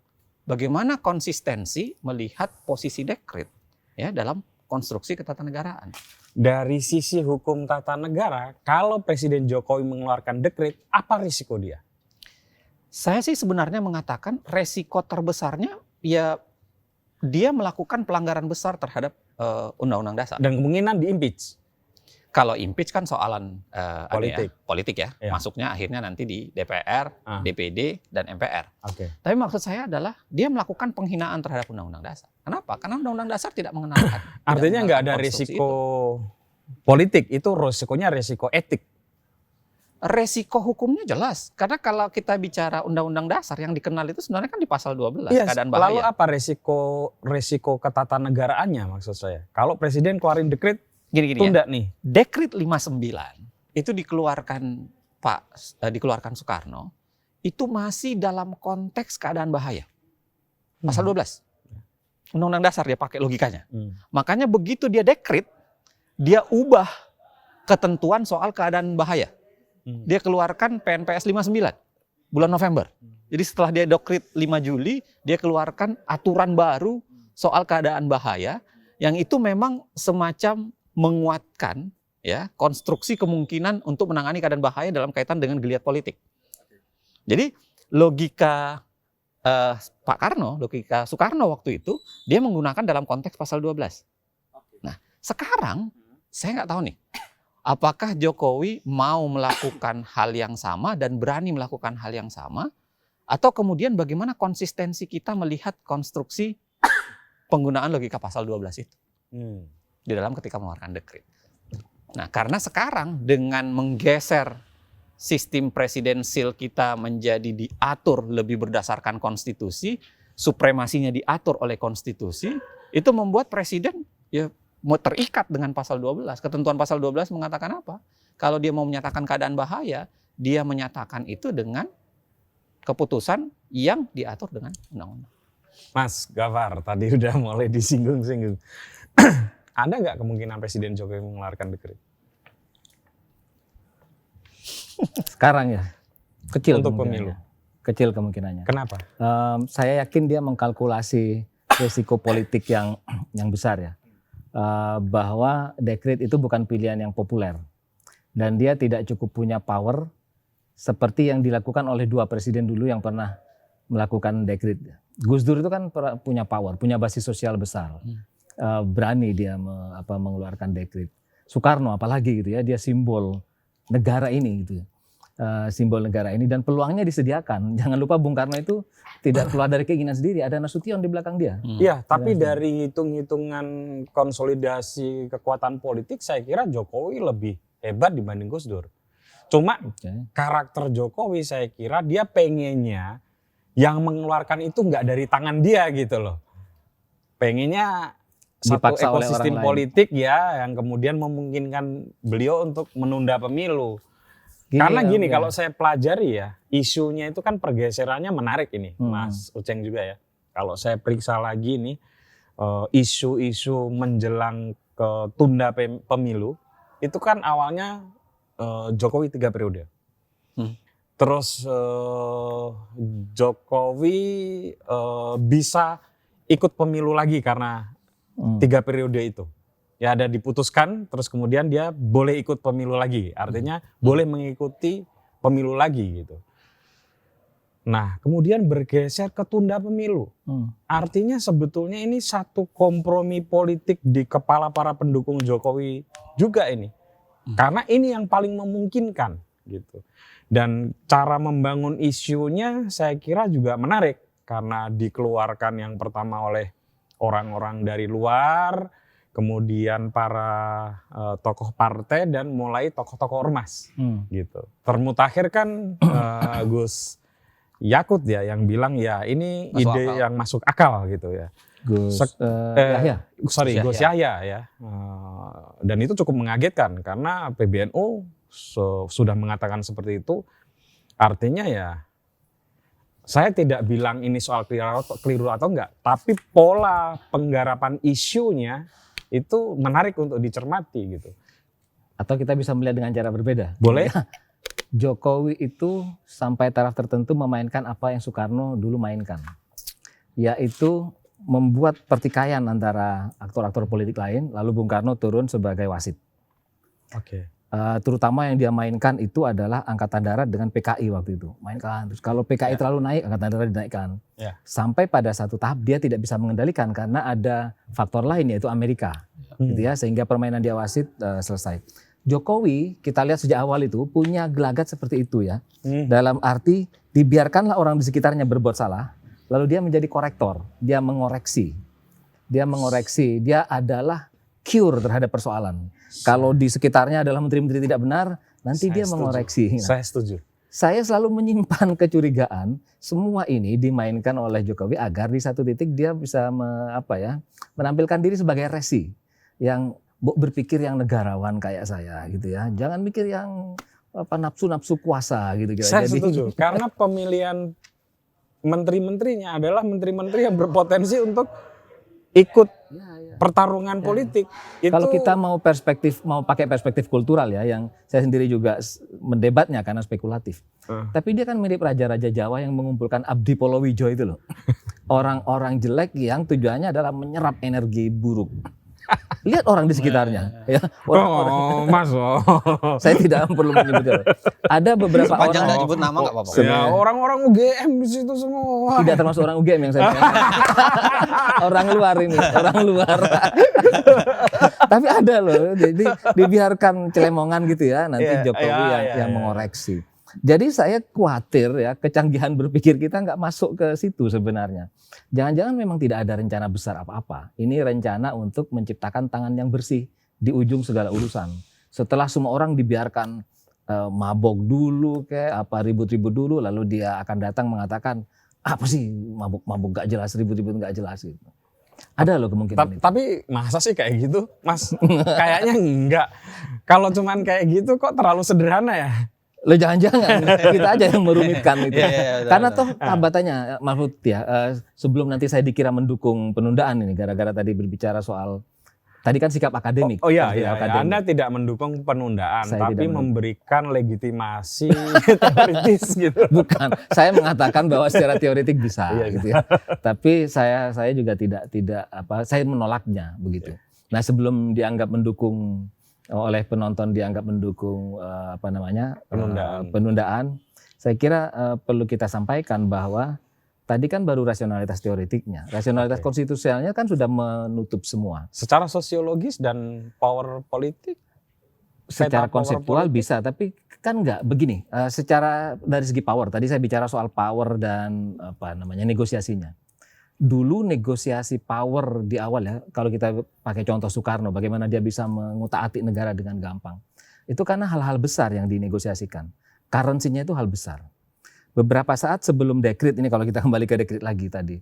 Bagaimana konsistensi melihat posisi dekret ya dalam konstruksi ketatanegaraan. Dari sisi hukum tata negara, kalau Presiden Jokowi mengeluarkan dekret, apa risiko dia? Saya sih sebenarnya mengatakan resiko terbesarnya ya dia melakukan pelanggaran besar terhadap Undang-Undang Dasar. Dan kemungkinan di-impeach. Kalau impeach kan soalan politik ya. Ya. Masuknya akhirnya nanti di DPR, DPD, dan MPR. Oke. Tapi maksud saya adalah dia melakukan penghinaan terhadap Undang-Undang Dasar. Kenapa? Karena Undang-Undang Dasar tidak mengenalkan. Artinya nggak ada risiko politik, itu risikonya risiko etik. Resiko hukumnya jelas. Karena kalau kita bicara Undang-Undang Dasar yang dikenal itu sebenarnya kan di pasal 12 keadaan bahaya. Lalu apa risiko ketatanegaraannya maksud saya? Kalau Presiden keluarin dekret, Gini-gini tunda ya. nih. Dekret 59 itu dikeluarkan Soekarno itu masih dalam konteks keadaan bahaya. Pasal 12. Undang-Undang Dasar dia pakai logikanya. Makanya begitu dia dekret, dia ubah ketentuan soal keadaan bahaya. Dia keluarkan PNPS 59 bulan November. Jadi setelah dia dekrit 5 Juli, dia keluarkan aturan baru soal keadaan bahaya yang itu memang semacam menguatkan ya konstruksi kemungkinan untuk menangani keadaan bahaya dalam kaitan dengan geliat politik. Jadi logika Pak Karno, logika Soekarno waktu itu dia menggunakan dalam konteks pasal 12. Nah, sekarang saya nggak tahu nih, apakah Jokowi mau melakukan hal yang sama dan berani melakukan hal yang sama, atau kemudian bagaimana konsistensi kita melihat konstruksi penggunaan logika pasal 12 itu di dalam ketika mengeluarkan dekret. Nah, karena sekarang dengan menggeser sistem presidensil kita menjadi diatur lebih berdasarkan konstitusi, supremasinya diatur oleh konstitusi, itu membuat presiden ya mau terikat dengan pasal 12. Ketentuan pasal 12 mengatakan apa? Kalau dia mau menyatakan keadaan bahaya, dia menyatakan itu dengan keputusan yang diatur dengan undang-undang. Mas Gafar, tadi udah mulai disinggung-singgung. Ada nggak kemungkinan Presiden Jokowi mengeluarkan dekret? Sekarang ya, kecil Untuk kemungkinannya. pemilu? Kecil kemungkinannya. Kenapa? Saya yakin dia mengkalkulasi risiko politik yang besar ya. Bahwa dekret itu bukan pilihan yang populer. Dan dia tidak cukup punya power seperti yang dilakukan oleh 2 presiden dulu yang pernah melakukan dekret. Gus Dur itu kan punya power, punya basis sosial besar. Berani dia mengeluarkan dekret. Soekarno apalagi gitu ya, dia simbol negara ini gitu. Simbol negara ini dan peluangnya disediakan. Jangan lupa Bung Karno itu tidak keluar dari keinginan sendiri, ada Nasution di belakang dia. Iya, tapi dari hitung-hitungan konsolidasi kekuatan politik saya kira Jokowi lebih hebat dibanding Gus Dur. Cuma karakter Jokowi saya kira dia pengennya yang mengeluarkan itu nggak dari tangan dia gitu loh. Pengennya satu Dipaksa oleh ekosistem orang lain. politik ya yang kemudian memungkinkan beliau untuk menunda pemilu. Karena gini, kalau saya pelajari ya, isunya itu kan pergeserannya menarik ini, Mas Uceng juga ya. Kalau saya periksa lagi nih, isu-isu menjelang ke tunda pemilu, itu kan awalnya Jokowi 3 periode. Terus Jokowi bisa ikut pemilu lagi karena 3 periode itu. Ya ada diputuskan, terus kemudian dia boleh ikut pemilu lagi. Artinya boleh mengikuti pemilu lagi gitu. Nah kemudian bergeser ke tunda pemilu. Artinya sebetulnya ini satu kompromi politik di kepala para pendukung Jokowi juga ini. Karena ini yang paling memungkinkan gitu. Dan cara membangun isunya saya kira juga menarik. Karena dikeluarkan yang pertama oleh orang-orang dari luar, kemudian para tokoh partai dan mulai tokoh-tokoh ormas gitu. Termutakhir kan Gus Yakut ya yang bilang ya ini Masuk ide akal. yang masuk akal gitu ya. Gus Yahya. Gus Yahya ya. Dan itu cukup mengagetkan karena PBNU sudah mengatakan seperti itu. Artinya ya saya tidak bilang ini soal keliru atau enggak, tapi pola penggarapan isunya itu menarik untuk dicermati gitu. Atau kita bisa melihat dengan cara berbeda. Boleh? Jokowi itu sampai taraf tertentu memainkan apa yang Soekarno dulu mainkan. Yaitu membuat pertikaian antara aktor-aktor politik lain, lalu Bung Karno turun sebagai wasit. Oke. Terutama yang dia mainkan itu adalah Angkatan Darat dengan PKI waktu itu. Mainkan. Terus kalau PKI terlalu naik, Angkatan Darat dinaikkan. Ya. Sampai pada satu tahap dia tidak bisa mengendalikan karena ada faktor lain yaitu Amerika. Gitu ya, sehingga permainan dia wasit selesai. Jokowi kita lihat sejak awal itu punya gelagat seperti itu ya. Dalam arti dibiarkanlah orang di sekitarnya berbuat salah, lalu dia menjadi korektor, dia mengoreksi. Dia adalah cure terhadap persoalan. Kalau di sekitarnya adalah menteri-menteri tidak benar, nanti dia mengoreksi. Saya setuju. Saya selalu menyimpan kecurigaan semua ini dimainkan oleh Jokowi agar di satu titik dia bisa menampilkan diri sebagai resi yang berpikir yang negarawan kayak saya gitu ya. Jangan mikir yang nafsu-nafsu kuasa gitu. Saya setuju karena pemilihan menteri-menterinya adalah menteri-menteri yang berpotensi untuk ikut pertarungan politik itu. Kalau kita mau pakai perspektif kultural ya, yang saya sendiri juga mendebatnya karena spekulatif. Tapi dia kan mirip raja-raja Jawa yang mengumpulkan Abdi Polowijo itu loh. Orang-orang jelek yang tujuannya adalah menyerap energi buruk. Lihat orang di sekitarnya, ya. Mas. Saya tidak perlu menyebutnya. Ada beberapa Sepanjang orang. nggak nyebut nama nggak apa-apa. Ya, orang-orang UGM di situ semua. Tidak termasuk orang UGM yang saya bilang. Orang luar ini, orang luar. Tapi ada loh, jadi dibiarkan celemongan gitu ya, nanti Jokowi yang mengoreksi. Jadi saya khawatir ya kecanggihan berpikir kita nggak masuk ke situ sebenarnya. Jangan-jangan memang tidak ada rencana besar apa-apa. Ini rencana untuk menciptakan tangan yang bersih di ujung segala urusan. Setelah semua orang dibiarkan mabok dulu kayak apa ribut-ribut dulu, lalu dia akan datang mengatakan apa sih mabuk-mabuk gak jelas, ribut-ribut gak jelas gitu. Ada loh kemungkinan itu. Tapi masa sih kayak gitu, Mas? Kayaknya enggak. Kalau cuman kayak gitu kok terlalu sederhana ya? Loh jangan-jangan kita aja yang merumitkan itu. Karena toh hambatannya Mahfud ya, sebelum nanti saya dikira mendukung penundaan ini gara-gara tadi berbicara soal tadi kan sikap akademik. Anda tidak mendukung penundaan, Saya tapi tidak memberikan legitimasi teoritis gitu. Bukan, saya mengatakan bahwa secara teoretik bisa gitu ya. Tapi saya juga tidak saya menolaknya begitu. Nah, sebelum dianggap mendukung oleh penonton dianggap mendukung penundaan, saya kira perlu kita sampaikan bahwa tadi kan baru rasionalitas teoretiknya, rasionalitas konstitusionalnya kan sudah menutup semua. Secara sosiologis dan power politik, secara konseptual bisa, tapi kan enggak begini. Secara dari segi power, tadi saya bicara soal power dan negosiasinya. Dulu negosiasi power di awal ya, kalau kita pakai contoh Soekarno, bagaimana dia bisa mengutak-atik negara dengan gampang. Itu karena hal-hal besar yang dinegosiasikan. Currency-nya itu hal besar. Beberapa saat sebelum dekret ini, kalau kita kembali ke dekret lagi tadi,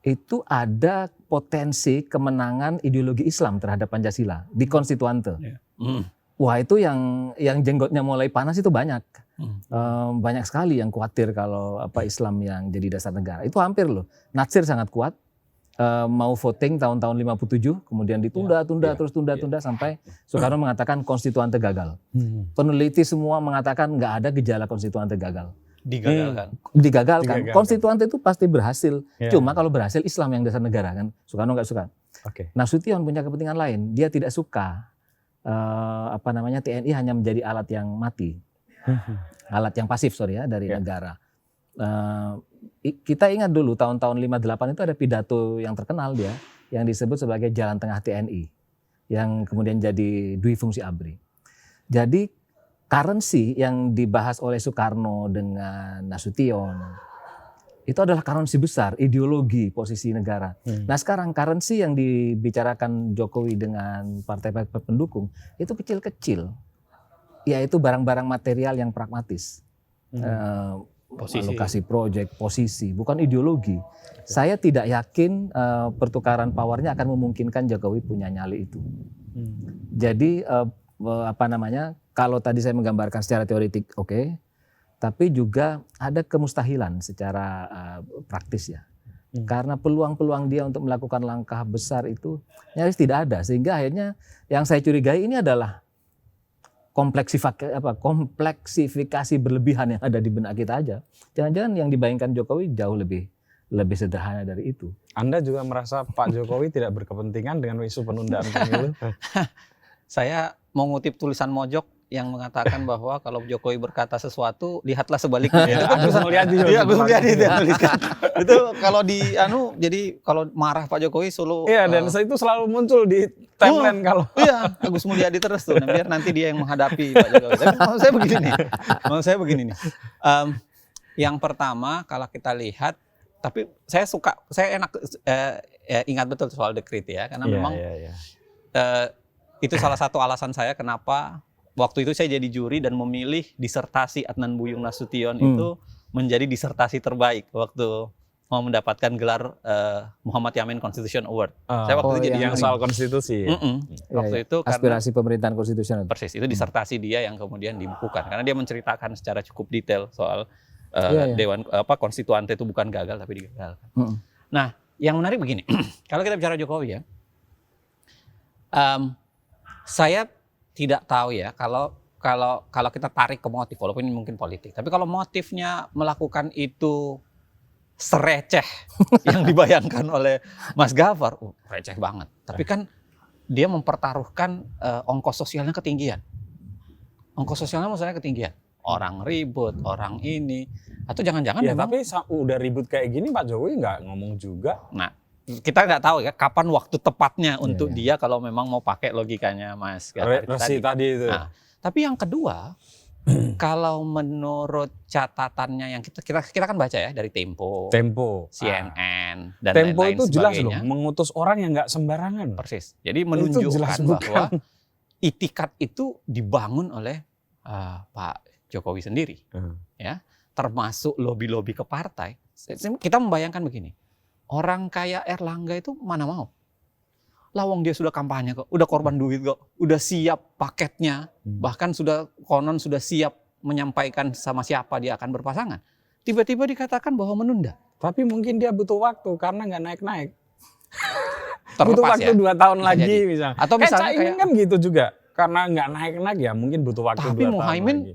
itu ada potensi kemenangan ideologi Islam terhadap Pancasila di Konstituante. Wah, itu yang jenggotnya mulai panas itu banyak. Banyak sekali yang khawatir kalau Islam yang jadi dasar negara. Itu hampir loh. Natsir sangat kuat. Mau voting tahun-tahun 57, kemudian ditunda sampai Soekarno mengatakan Konstituante gagal. Peneliti semua mengatakan nggak ada gejala Konstituante gagal. Digagalkan. Konstituante itu pasti berhasil. Cuma kalau berhasil Islam yang dasar negara kan. Soekarno nggak suka. Nasution punya kepentingan lain. Dia tidak suka TNI hanya menjadi alat yang mati. Alat yang pasif dari negara. Kita ingat dulu tahun-tahun 58 itu ada pidato yang terkenal dia yang disebut sebagai jalan tengah TNI yang kemudian jadi dui fungsi ABRI. Jadi currency yang dibahas oleh Soekarno dengan Nasution itu adalah currency besar, ideologi posisi negara. Nah sekarang currency yang dibicarakan Jokowi dengan partai-partai pendukung itu kecil-kecil. Yaitu barang-barang material yang pragmatis. Alokasi proyek, posisi, bukan ideologi. Saya tidak yakin pertukaran powernya akan memungkinkan Jokowi punya nyali itu. Jadi kalau tadi saya menggambarkan secara teoretik tapi juga ada kemustahilan secara praktis ya. Karena peluang-peluang dia untuk melakukan langkah besar itu nyaris tidak ada, sehingga akhirnya yang saya curigai ini adalah kompleksifikasi berlebihan yang ada di benak kita aja. Jangan-jangan yang dibayangkan Jokowi jauh lebih sederhana dari itu. Anda juga merasa Pak Jokowi tidak berkepentingan dengan isu penundaan pemilu? Saya mau ngutip tulisan Mojok yang mengatakan bahwa kalau Jokowi berkata sesuatu, lihatlah sebaliknya. Itu kan Agus Mulyadi juga. Iya, Agus Mulyadi itu yang tuliskan. Itu kalau jadi kalau marah Pak Jokowi selalu. Iya, dan itu selalu muncul di timeline kalau. Iya, Agus Mulyadi terus tuh. Biar nanti dia yang menghadapi Pak Jokowi. Tapi maksud saya begini nih. Yang pertama kalau kita lihat, tapi saya ingat betul soal dekret ya, karena memang itu salah satu alasan saya kenapa waktu itu saya jadi juri dan memilih disertasi Adnan Buyung Nasution itu menjadi disertasi terbaik waktu mau mendapatkan gelar Muhammad Yamin Constitution Award. Saya waktu itu jadi yang soal konstitusi. Waktu itu aspirasi pemerintahan konstitusional. Persis, itu disertasi dia yang kemudian dibukukan karena dia menceritakan secara cukup detail soal dewan konstituante itu bukan gagal tapi digagalkan. Nah, yang menarik begini. Kalau kita bicara Jokowi ya, Saya tidak tahu ya kalau kita tarik ke motif, walaupun ini mungkin politik. Tapi kalau motifnya melakukan itu sereceh yang dibayangkan oleh Mas Gafar, receh banget. Tapi kan dia mempertaruhkan ongkos sosialnya ketinggian. Ongkos sosialnya maksudnya ketinggian. Orang ribut, orang ini, atau jangan-jangan Ya memang. tapi udah ribut kayak gini Pak Jokowi nggak ngomong juga. Nah, kita nggak tahu ya kapan waktu tepatnya untuk dia kalau memang mau pakai logikanya Mas Gafar Resi tadi itu. Nah, tapi yang kedua, kalau menurut catatannya yang kita kan baca ya dari Tempo, CNN dan Tempo lain-lain itu jelas loh sebagainya. mengutus orang yang nggak sembarangan. Persis. Jadi jelas menunjukkan bukan. bahwa itikat itu dibangun oleh Pak Jokowi sendiri, ya, termasuk lobi-lobi ke partai. Kita membayangkan begini, orang kayak Erlangga itu mana mau? Lawang dia sudah kampanye kok, udah korban duit kok, udah siap paketnya, bahkan konon sudah siap menyampaikan sama siapa dia akan berpasangan. Tiba-tiba dikatakan bahwa menunda. Tapi mungkin dia butuh waktu karena nggak naik-naik. Terlepas Butuh waktu ya. 2 tahun Bisa lagi jadi. misalnya. Atau misalnya Caimin kayak kan gitu juga. Karena nggak naik-naik ya mungkin butuh waktu 2 tapi tahun Muhaimin lagi.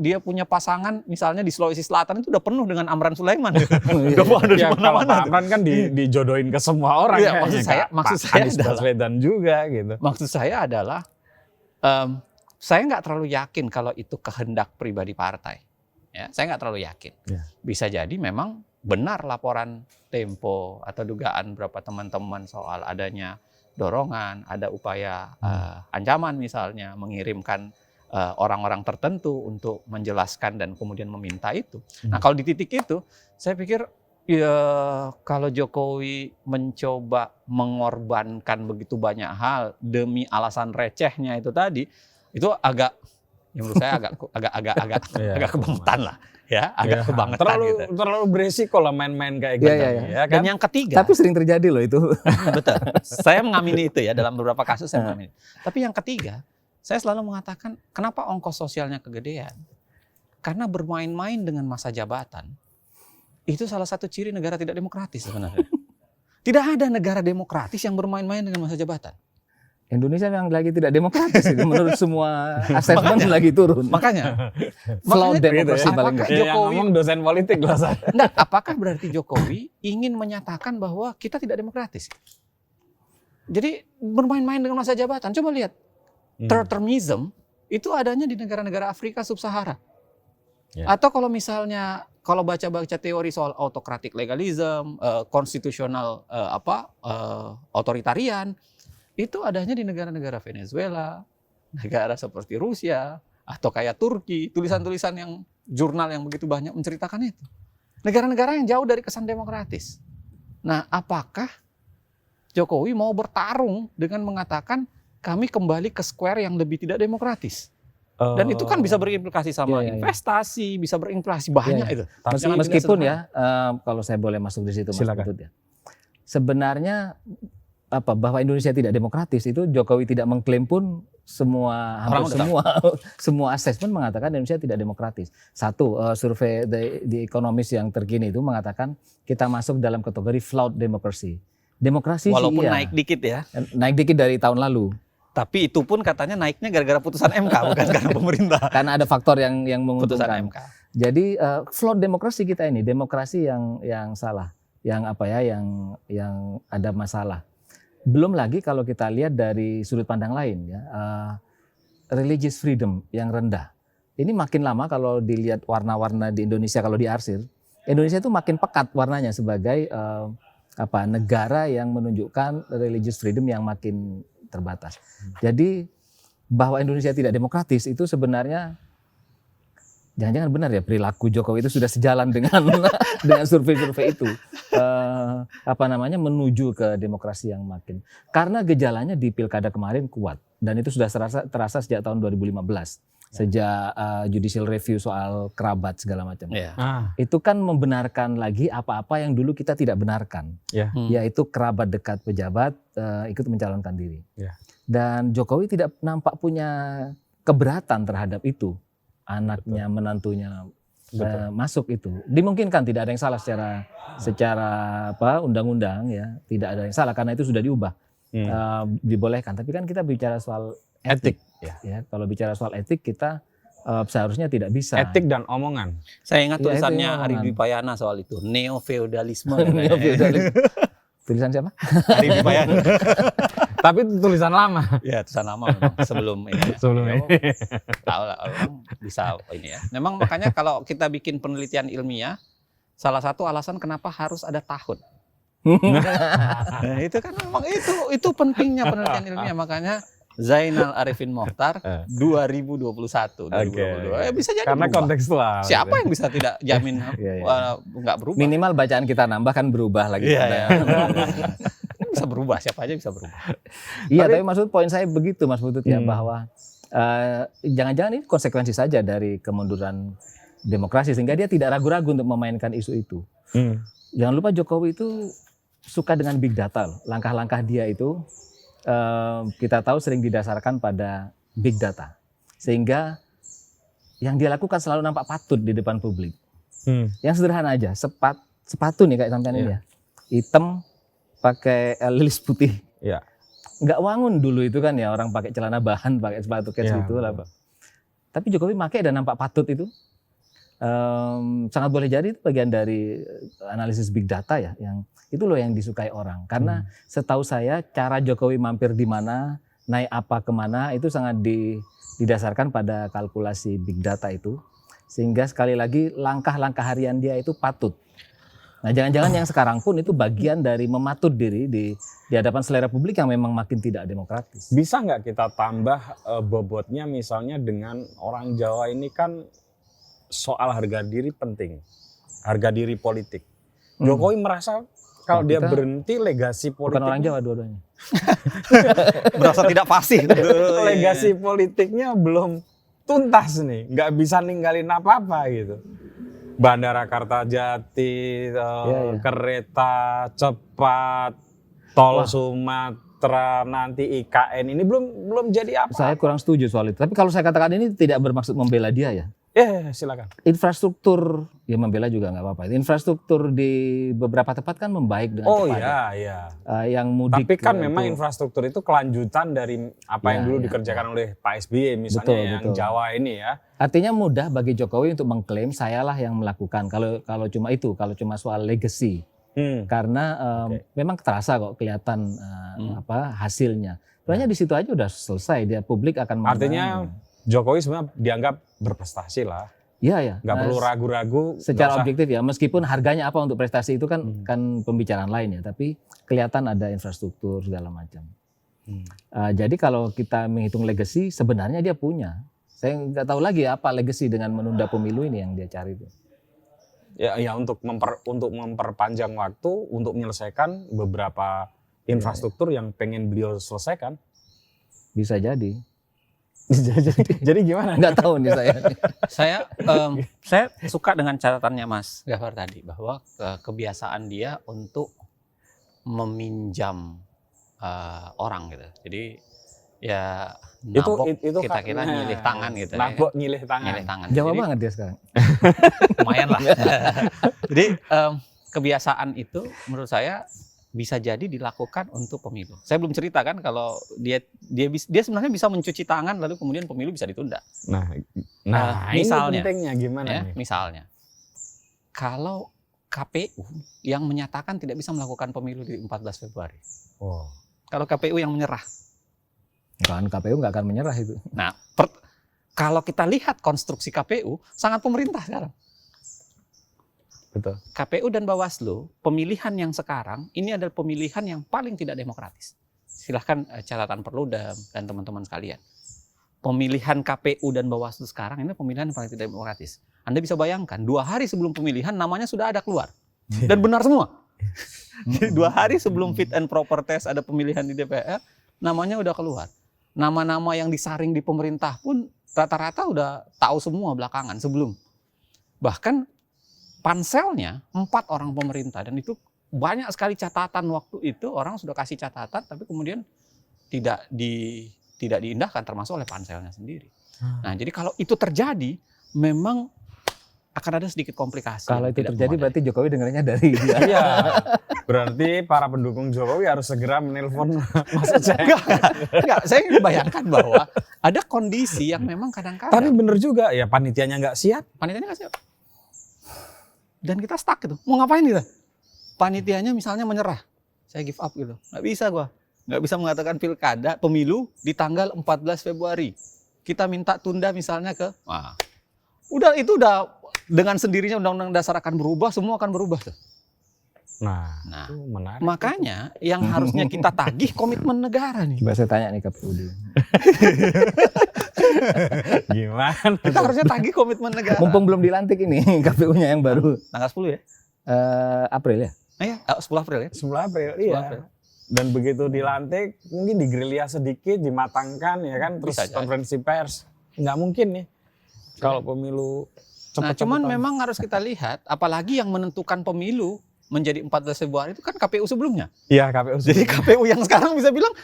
Dia punya pasangan misalnya di Sulawesi Selatan itu udah penuh dengan Amran Sulaiman. Udah ada di Ya kalau mana-mana. Pak Amran kan dijodohin ke semua orang. Iya, kayaknya. maksud Pak saya Anies adalah- Baswedan juga gitu. Maksud saya adalah saya nggak terlalu yakin kalau itu kehendak pribadi partai. Ya, saya nggak terlalu yakin. Ya. Bisa jadi memang benar laporan Tempo atau dugaan beberapa teman-teman soal adanya dorongan, ada upaya ancaman misalnya mengirimkan orang-orang tertentu untuk menjelaskan dan kemudian meminta itu. Nah kalau di titik itu, saya pikir ya kalau Jokowi mencoba mengorbankan begitu banyak hal demi alasan recehnya itu tadi, itu agak, ya menurut saya agak kebangetan lah, ya agak kebangetan gitu. Terlalu beresiko lah main-main kayak Iya, gitu. iya, Ya Dan kan? yang ketiga, Tapi sering terjadi loh itu. betul. Saya mengamini itu ya dalam beberapa kasus saya mengamini. Tapi yang ketiga, saya selalu mengatakan kenapa ongkos sosialnya kegedean? Karena bermain-main dengan masa jabatan itu salah satu ciri negara tidak demokratis sebenarnya. Tidak ada negara demokratis yang bermain-main dengan masa jabatan. Indonesia yang lagi tidak demokratis ini menurut semua assessment lagi turun. Makanya Flawed demokrasi ya. paling Apakah enggak. Ya, yang Jokowi- ngomong dosen politik lah saya. Enggak, apakah berarti Jokowi ingin menyatakan bahwa kita tidak demokratis? Jadi bermain-main dengan masa jabatan. Coba lihat, third-termism itu adanya di negara-negara Afrika Sub-Sahara. Ya. Atau kalau misalnya kalau baca-baca teori soal autocratic legalism, konstitusional otoritarian, itu adanya di negara-negara Venezuela, negara seperti Rusia, atau kayak Turki, tulisan-tulisan yang jurnal yang begitu banyak menceritakan itu. Negara-negara yang jauh dari kesan demokratis. Nah, apakah Jokowi mau bertarung dengan mengatakan kami kembali ke square yang lebih tidak demokratis? Dan itu kan bisa berimplikasi sama Iya, iya, iya. investasi, bisa berimplikasi banyak Iya, itu. Tapi Jangan Meskipun tidak ya, kalau saya boleh masuk di situ Mas Silakan. Putut ya. Sebenarnya bahwa Indonesia tidak demokratis itu Jokowi tidak mengklaim pun hampir semua asesmen mengatakan Indonesia tidak demokratis. Satu, survei The Economist yang terkini itu mengatakan kita masuk dalam kategori flawed democracy. Demokrasi walaupun sih iya, naik dikit ya. naik dikit dari tahun lalu. Tapi itu pun katanya naiknya gara-gara putusan MK bukan karena pemerintah. Karena ada faktor yang Putusan menguntungkan. MK. Jadi flawed demokrasi kita ini, demokrasi yang salah, yang ada masalah. Belum lagi kalau kita lihat dari sudut pandang lain ya, religious freedom yang rendah. Ini makin lama kalau dilihat warna-warna di Indonesia kalau diarsir, Indonesia itu makin pekat warnanya sebagai negara yang menunjukkan religious freedom yang makin terbatas. Jadi bahwa Indonesia tidak demokratis itu sebenarnya jangan-jangan benar ya perilaku Jokowi itu sudah sejalan dengan survei-survei itu menuju ke demokrasi yang makin, karena gejalanya di pilkada kemarin kuat dan itu sudah terasa sejak tahun 2015 sejak judicial review soal kerabat segala macam. Ya. Itu kan membenarkan lagi apa-apa yang dulu kita tidak benarkan, yaitu kerabat dekat pejabat ikut mencalonkan diri. Ya. Dan Jokowi tidak nampak punya keberatan terhadap itu. Anaknya, menantunya masuk itu. Dimungkinkan tidak ada yang salah secara undang-undang ya, tidak ada yang salah karena itu sudah diubah. dibolehkan. Tapi kan kita bicara soal etik. Ya, kalau bicara soal etik kita seharusnya tidak bisa. Etik dan omongan. Saya ingat Ya, tulisannya itu Ari omongan. Dwi Payana soal itu, neo-feudalisme. Tulisan siapa? Ari Dwi Payana. Tapi itu tulisan lama. Ya, tulisan lama memang sebelum ini. Ya. Sebelum Ya, ini. tahu lah orang bisa ini ya. Memang makanya kalau kita bikin penelitian ilmiah, salah satu alasan kenapa harus ada tahun. Nah, itu kan memang itu pentingnya penelitian ilmiah, makanya Zainal Arifin Mokhtar 2021, 2022 bisa jadi Karena berubah. kontekstual. Siapa yang bisa tidak jamin nggak berubah? Minimal bacaan kita nambah kan berubah lagi. Iya. Bisa berubah, siapa aja bisa berubah. Iya, tapi maksud poin saya begitu Mas Putut ya, Hmm. bahwa jangan-jangan ini konsekuensi saja dari kemunduran demokrasi sehingga dia tidak ragu-ragu untuk memainkan isu itu. Jangan lupa Jokowi itu suka dengan big data loh. Langkah-langkah dia itu kita tahu sering didasarkan pada big data. Sehingga yang dia lakukan selalu nampak patut di depan publik. Yang sederhana aja, sepatu nih kayak sampean ini ya. Hitam pakai lilis putih. Iya. Nggak wangun dulu itu kan ya, orang pakai celana bahan, pakai sepatu kets Iya, gitu lah. betul. Tapi Jokowi pakai dan nampak patut itu. Sangat boleh jadi itu bagian dari analisis big data ya, yang itu loh yang disukai orang. Karena setahu saya cara Jokowi mampir di mana, naik apa kemana itu sangat didasarkan pada kalkulasi big data itu. Sehingga sekali lagi langkah-langkah harian dia itu patut. Nah, jangan-jangan yang sekarang pun itu bagian dari mematut diri di hadapan selera publik yang memang makin tidak demokratis. Bisa nggak kita tambah bobotnya misalnya dengan orang Jawa ini kan soal harga diri penting, harga diri politik. Jokowi merasa kalau dia kita berhenti legasi politik. Bukan orang Jawa dua-duanya. Berasa tidak fasih. Legasi politiknya belum tuntas nih, nggak bisa ninggalin apa-apa gitu. Bandara Kartajati, kereta cepat, tol Sumatera, nanti IKN ini belum jadi apa. Saya kurang setuju soal itu. Tapi kalau saya katakan ini tidak bermaksud membela dia ya. Ya, silakan. Infrastruktur, ya membela juga nggak apa-apa. Infrastruktur di beberapa tempat kan membaik dengan Oh cepat. iya. Yang mudik. Tapi kan itu- memang infrastruktur itu kelanjutan dari apa yang dulu dikerjakan oleh Pak SBY misalnya yang betul. Jawa ini ya. Artinya mudah bagi Jokowi untuk mengklaim sayalah yang melakukan. Kalau cuma itu, kalau cuma soal legacy. Karena memang terasa kok kelihatan hasilnya. Sebenarnya di situ aja udah selesai, dia publik akan mengenang. Artinya Jokowi sebenarnya dianggap berprestasi lah. Iya. Nggak perlu ragu-ragu. Secara nggak usah. objektif ya, meskipun harganya apa untuk prestasi itu kan pembicaraan lain ya. Tapi kelihatan ada infrastruktur segala macam. Jadi kalau kita menghitung legacy, sebenarnya dia punya. Saya nggak tahu lagi apa legacy dengan menunda pemilu ini yang dia cari itu. Ya untuk memperpanjang waktu untuk menyelesaikan beberapa infrastruktur yang pengen beliau selesaikan. Bisa jadi. Jadi gimana? Nggak tahu nih saya. Saya suka dengan catatannya Mas Gafar tadi bahwa kebiasaan dia untuk meminjam orang gitu. Jadi ya nabok itu kita kira nyilih tangan gitu. Nabok nyilih tangan. Nyilih tangan. Jawa Jadi, banget dia sekarang. lumayan lah. Jadi kebiasaan itu menurut saya bisa jadi dilakukan untuk pemilu. Saya belum cerita kan kalau dia sebenarnya bisa mencuci tangan lalu kemudian pemilu bisa ditunda. Nah misalnya, ini pentingnya gimana Ya, nih? misalnya kalau KPU yang menyatakan tidak bisa melakukan pemilu di 14 Februari. Oh. Kalau KPU yang menyerah. Kan KPU nggak akan menyerah itu. Nah, kalau kita lihat konstruksi KPU sangat pemerintah sekarang. Betul. KPU dan Bawaslu, pemilihan yang sekarang ini adalah pemilihan yang paling tidak demokratis. Silahkan catatan Perludem dan teman-teman sekalian. Pemilihan KPU dan Bawaslu sekarang ini pemilihan yang paling tidak demokratis. Anda bisa bayangkan, 2 hari sebelum pemilihan namanya sudah ada keluar. Dan benar semua. 2 hari sebelum fit and proper test ada pemilihan di DPR, namanya udah keluar. Nama-nama yang disaring di pemerintah pun rata-rata udah tahu semua belakangan sebelum. Bahkan panselnya 4 orang pemerintah dan itu banyak sekali catatan waktu itu orang sudah kasih catatan tapi kemudian tidak diindahkan termasuk oleh panselnya sendiri. Nah, jadi kalau itu terjadi memang akan ada sedikit komplikasi. Kalau yang itu tidak terjadi memadai. berarti Jokowi dengarnya dari dia. Iya. Berarti para pendukung Jokowi harus segera menelpon Mas Uceng. Enggak, saya ingin bayangkan bahwa ada kondisi yang memang Tapi kadang-kadang bener juga ya, panitianya nggak siap. panitianya nggak siap. Dan kita stuck gitu. Mau ngapain kita? Panitianya misalnya menyerah. Saya give up gitu. Nggak bisa gua. Nggak bisa mengatakan pilkada, pemilu di tanggal 14 Februari. Kita minta tunda misalnya ke... Wah, itu udah dengan sendirinya undang-undang dasar akan berubah, semua akan berubah tuh. Nah, Nah, itu menarik. makanya yang harusnya kita tagih komitmen negara nih. Coba saya tanya nih KPU dulu. Gimana? Kita harusnya tagih komitmen negara. Mumpung belum dilantik ini KPU-nya yang baru. Tanggal 10 ya? April ya? Iya, 10 April ya? 10 April, 10 iya. April. Dan begitu dilantik, mungkin digerilya sedikit, dimatangkan ya kan, terus Bisa jadi. konferensi pers. Nggak mungkin nih, kalau pemilu Nah, cepet-cepetan. cuman memang harus kita lihat, apalagi yang menentukan pemilu menjadi 14 Februari itu kan KPU sebelumnya. Iya, KPU. Jadi KPU yang sekarang bisa bilang,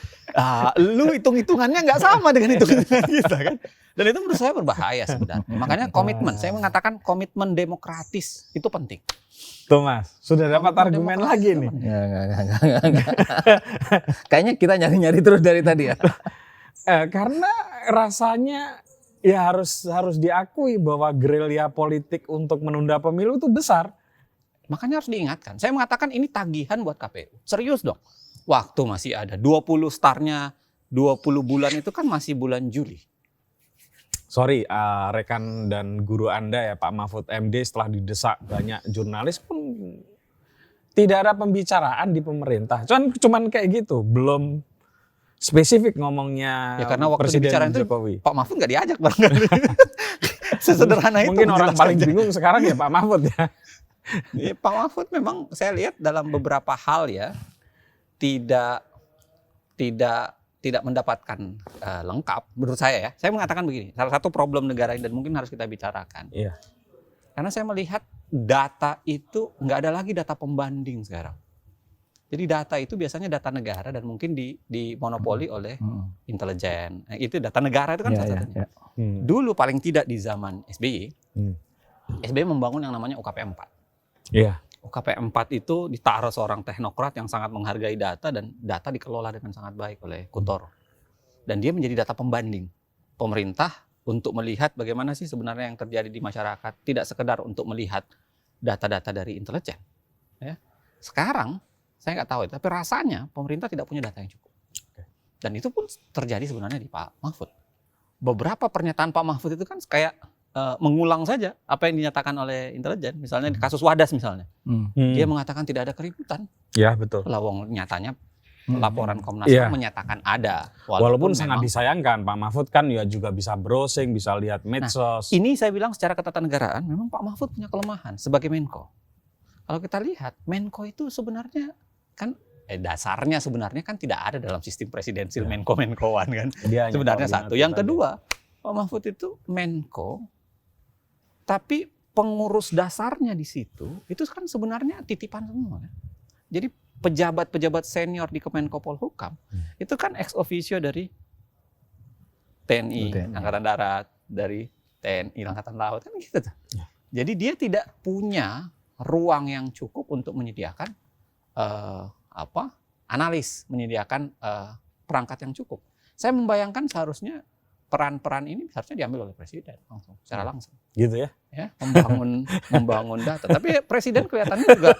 lu hitung-hitungannya nggak sama dengan hitung-hitungan kita kan. Dan itu menurut saya berbahaya sebenarnya. Makanya komitmen, saya mengatakan komitmen demokratis itu penting. Tuh Mas, sudah dapat Komitmen argumen demokratis lagi itu nih. penting. Enggak. Kayaknya kita nyari-nyari terus dari tadi ya. Karena rasanya ya harus diakui bahwa gerilya politik untuk menunda pemilu itu besar. Makanya harus diingatkan. Saya mengatakan ini tagihan buat KPU. Serius dong. Waktu masih ada 20 startnya 20 bulan itu kan masih bulan Juli. Sorry, rekan dan guru Anda ya Pak Mahfud MD, setelah didesak banyak jurnalis pun tidak ada pembicaraan di pemerintah. Cuman kayak gitu, belum spesifik ngomongnya Ya karena waktu Presiden dibicara itu Jokowi. Pak Mahfud nggak diajak barangkali. Sesederhana itu. Mungkin orang menjelaskan. paling bingung sekarang ya Pak Mahfud ya. Ya, Pak Mahfud memang saya lihat dalam beberapa hal ya tidak mendapatkan lengkap menurut saya ya. Saya mengatakan begini, salah satu problem negara ini dan mungkin harus kita bicarakan. Iya. Karena saya melihat data itu nggak ada lagi data pembanding sekarang. Jadi data itu biasanya data negara dan mungkin dimonopoli oleh intelijen. Itu data negara itu kan salah satunya. Dulu paling tidak di zaman SBY, SBY membangun yang namanya UKP 4. Iya. UKP 4 itu ditaruh seorang teknokrat yang sangat menghargai data dan data dikelola dengan sangat baik oleh Kuntoro. Dan dia menjadi data pembanding pemerintah untuk melihat bagaimana sih sebenarnya yang terjadi di masyarakat, tidak sekedar untuk melihat data-data dari intelijen. Ya. Sekarang saya nggak tahu, tapi rasanya pemerintah tidak punya data yang cukup. Dan itu pun terjadi sebenarnya di Pak Mahfud. Beberapa pernyataan Pak Mahfud itu kan kayak mengulang saja apa yang dinyatakan oleh intelijen. Misalnya di kasus Wadas misalnya. Dia mengatakan tidak ada keributan. Ya betul. Lawang nyatanya laporan Komnas Iya. HAM menyatakan ada. Walaupun sangat memang- disayangkan, Pak Mahfud kan ya juga bisa browsing, bisa lihat medsos. Ini saya bilang secara ketatanegaraan memang Pak Mahfud punya kelemahan sebagai Menko. Kalau kita lihat Menko itu sebenarnya kan dasarnya sebenarnya kan tidak ada dalam sistem presidensil Menko-Menkoan kan. Dia hanya Sebenarnya koordinator satu. Yang saja. kedua, Pak Mahfud itu Menko, tapi pengurus dasarnya di situ itu kan sebenarnya titipan semua. Kan? Jadi pejabat-pejabat senior di Kemenko Polhukam itu kan ex officio dari TNI, Angkatan Darat, dari TNI, Angkatan Laut kan gitu tuh. Jadi dia tidak punya ruang yang cukup untuk menyediakan analis, menyediakan perangkat yang cukup. Saya membayangkan seharusnya peran-peran ini seharusnya diambil oleh presiden langsung, secara langsung. Gitu ya. Ya, membangun data. Tapi presiden kelihatannya juga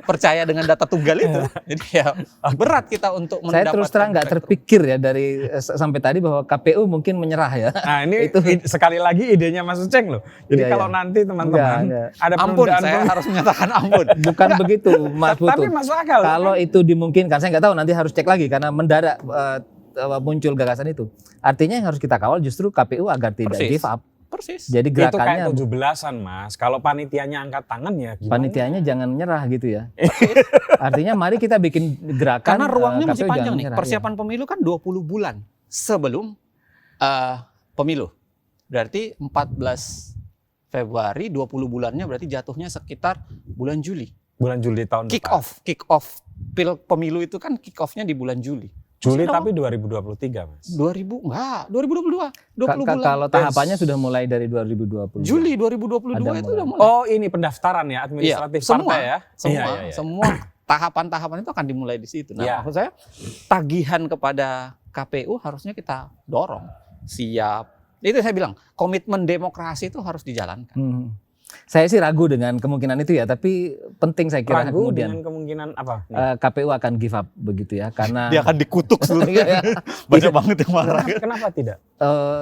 percaya dengan data tunggal itu. Jadi ya berat kita untuk mendapatkan. Saya terus terang nggak terpikir ya dari sampai tadi bahwa KPU mungkin menyerah ya. Nah ini sekali lagi idenya Mas Uceng loh. Jadi Iya, kalau nanti teman-teman ada ampun, penundaan saya harus menyatakan ampun. Bukan begitu Mas Putu. Tapi masuk akal. Kalau itu dimungkinkan, saya nggak tahu nanti harus cek lagi karena mendadak muncul gagasan itu. Artinya yang harus kita kawal justru KPU agar tidak give up. Persis. Jadi itu gerakannya kayak 17-an Mas. Kalau panitianya angkat tangan ya gimana? panitianya jangan menyerah gitu ya. Artinya mari kita bikin gerakan. Karena ruangnya masih KPU panjang jangan nih. menyerah, Persiapan pemilu kan 20 bulan sebelum pemilu. Berarti 14 Februari 20 bulannya berarti jatuhnya sekitar bulan Juli. Bulan Juli tahun Kick depan. off pemilu itu kan kick off-nya di bulan Juli. Juli Masih ada tapi 2023, Mas. 2022, 20 bulan. Kalau tahapannya sudah mulai dari 2020. Juli 2022 Ada itu udah mulai. Oh, ini pendaftaran ya, administratif semua, partai ya. Semua tahapan-tahapan itu akan dimulai di situ. Nah, Iya. maksud saya tagihan kepada KPU harusnya kita dorong. Siap. Itu saya bilang, komitmen demokrasi itu harus dijalankan. Saya sih ragu dengan kemungkinan itu ya, tapi penting saya kira Ragu kemudian dengan kemungkinan apa? KPU akan give up begitu ya, karena Dia akan dikutuk seluruhnya. Banyak banget yang marah. Kenapa tidak?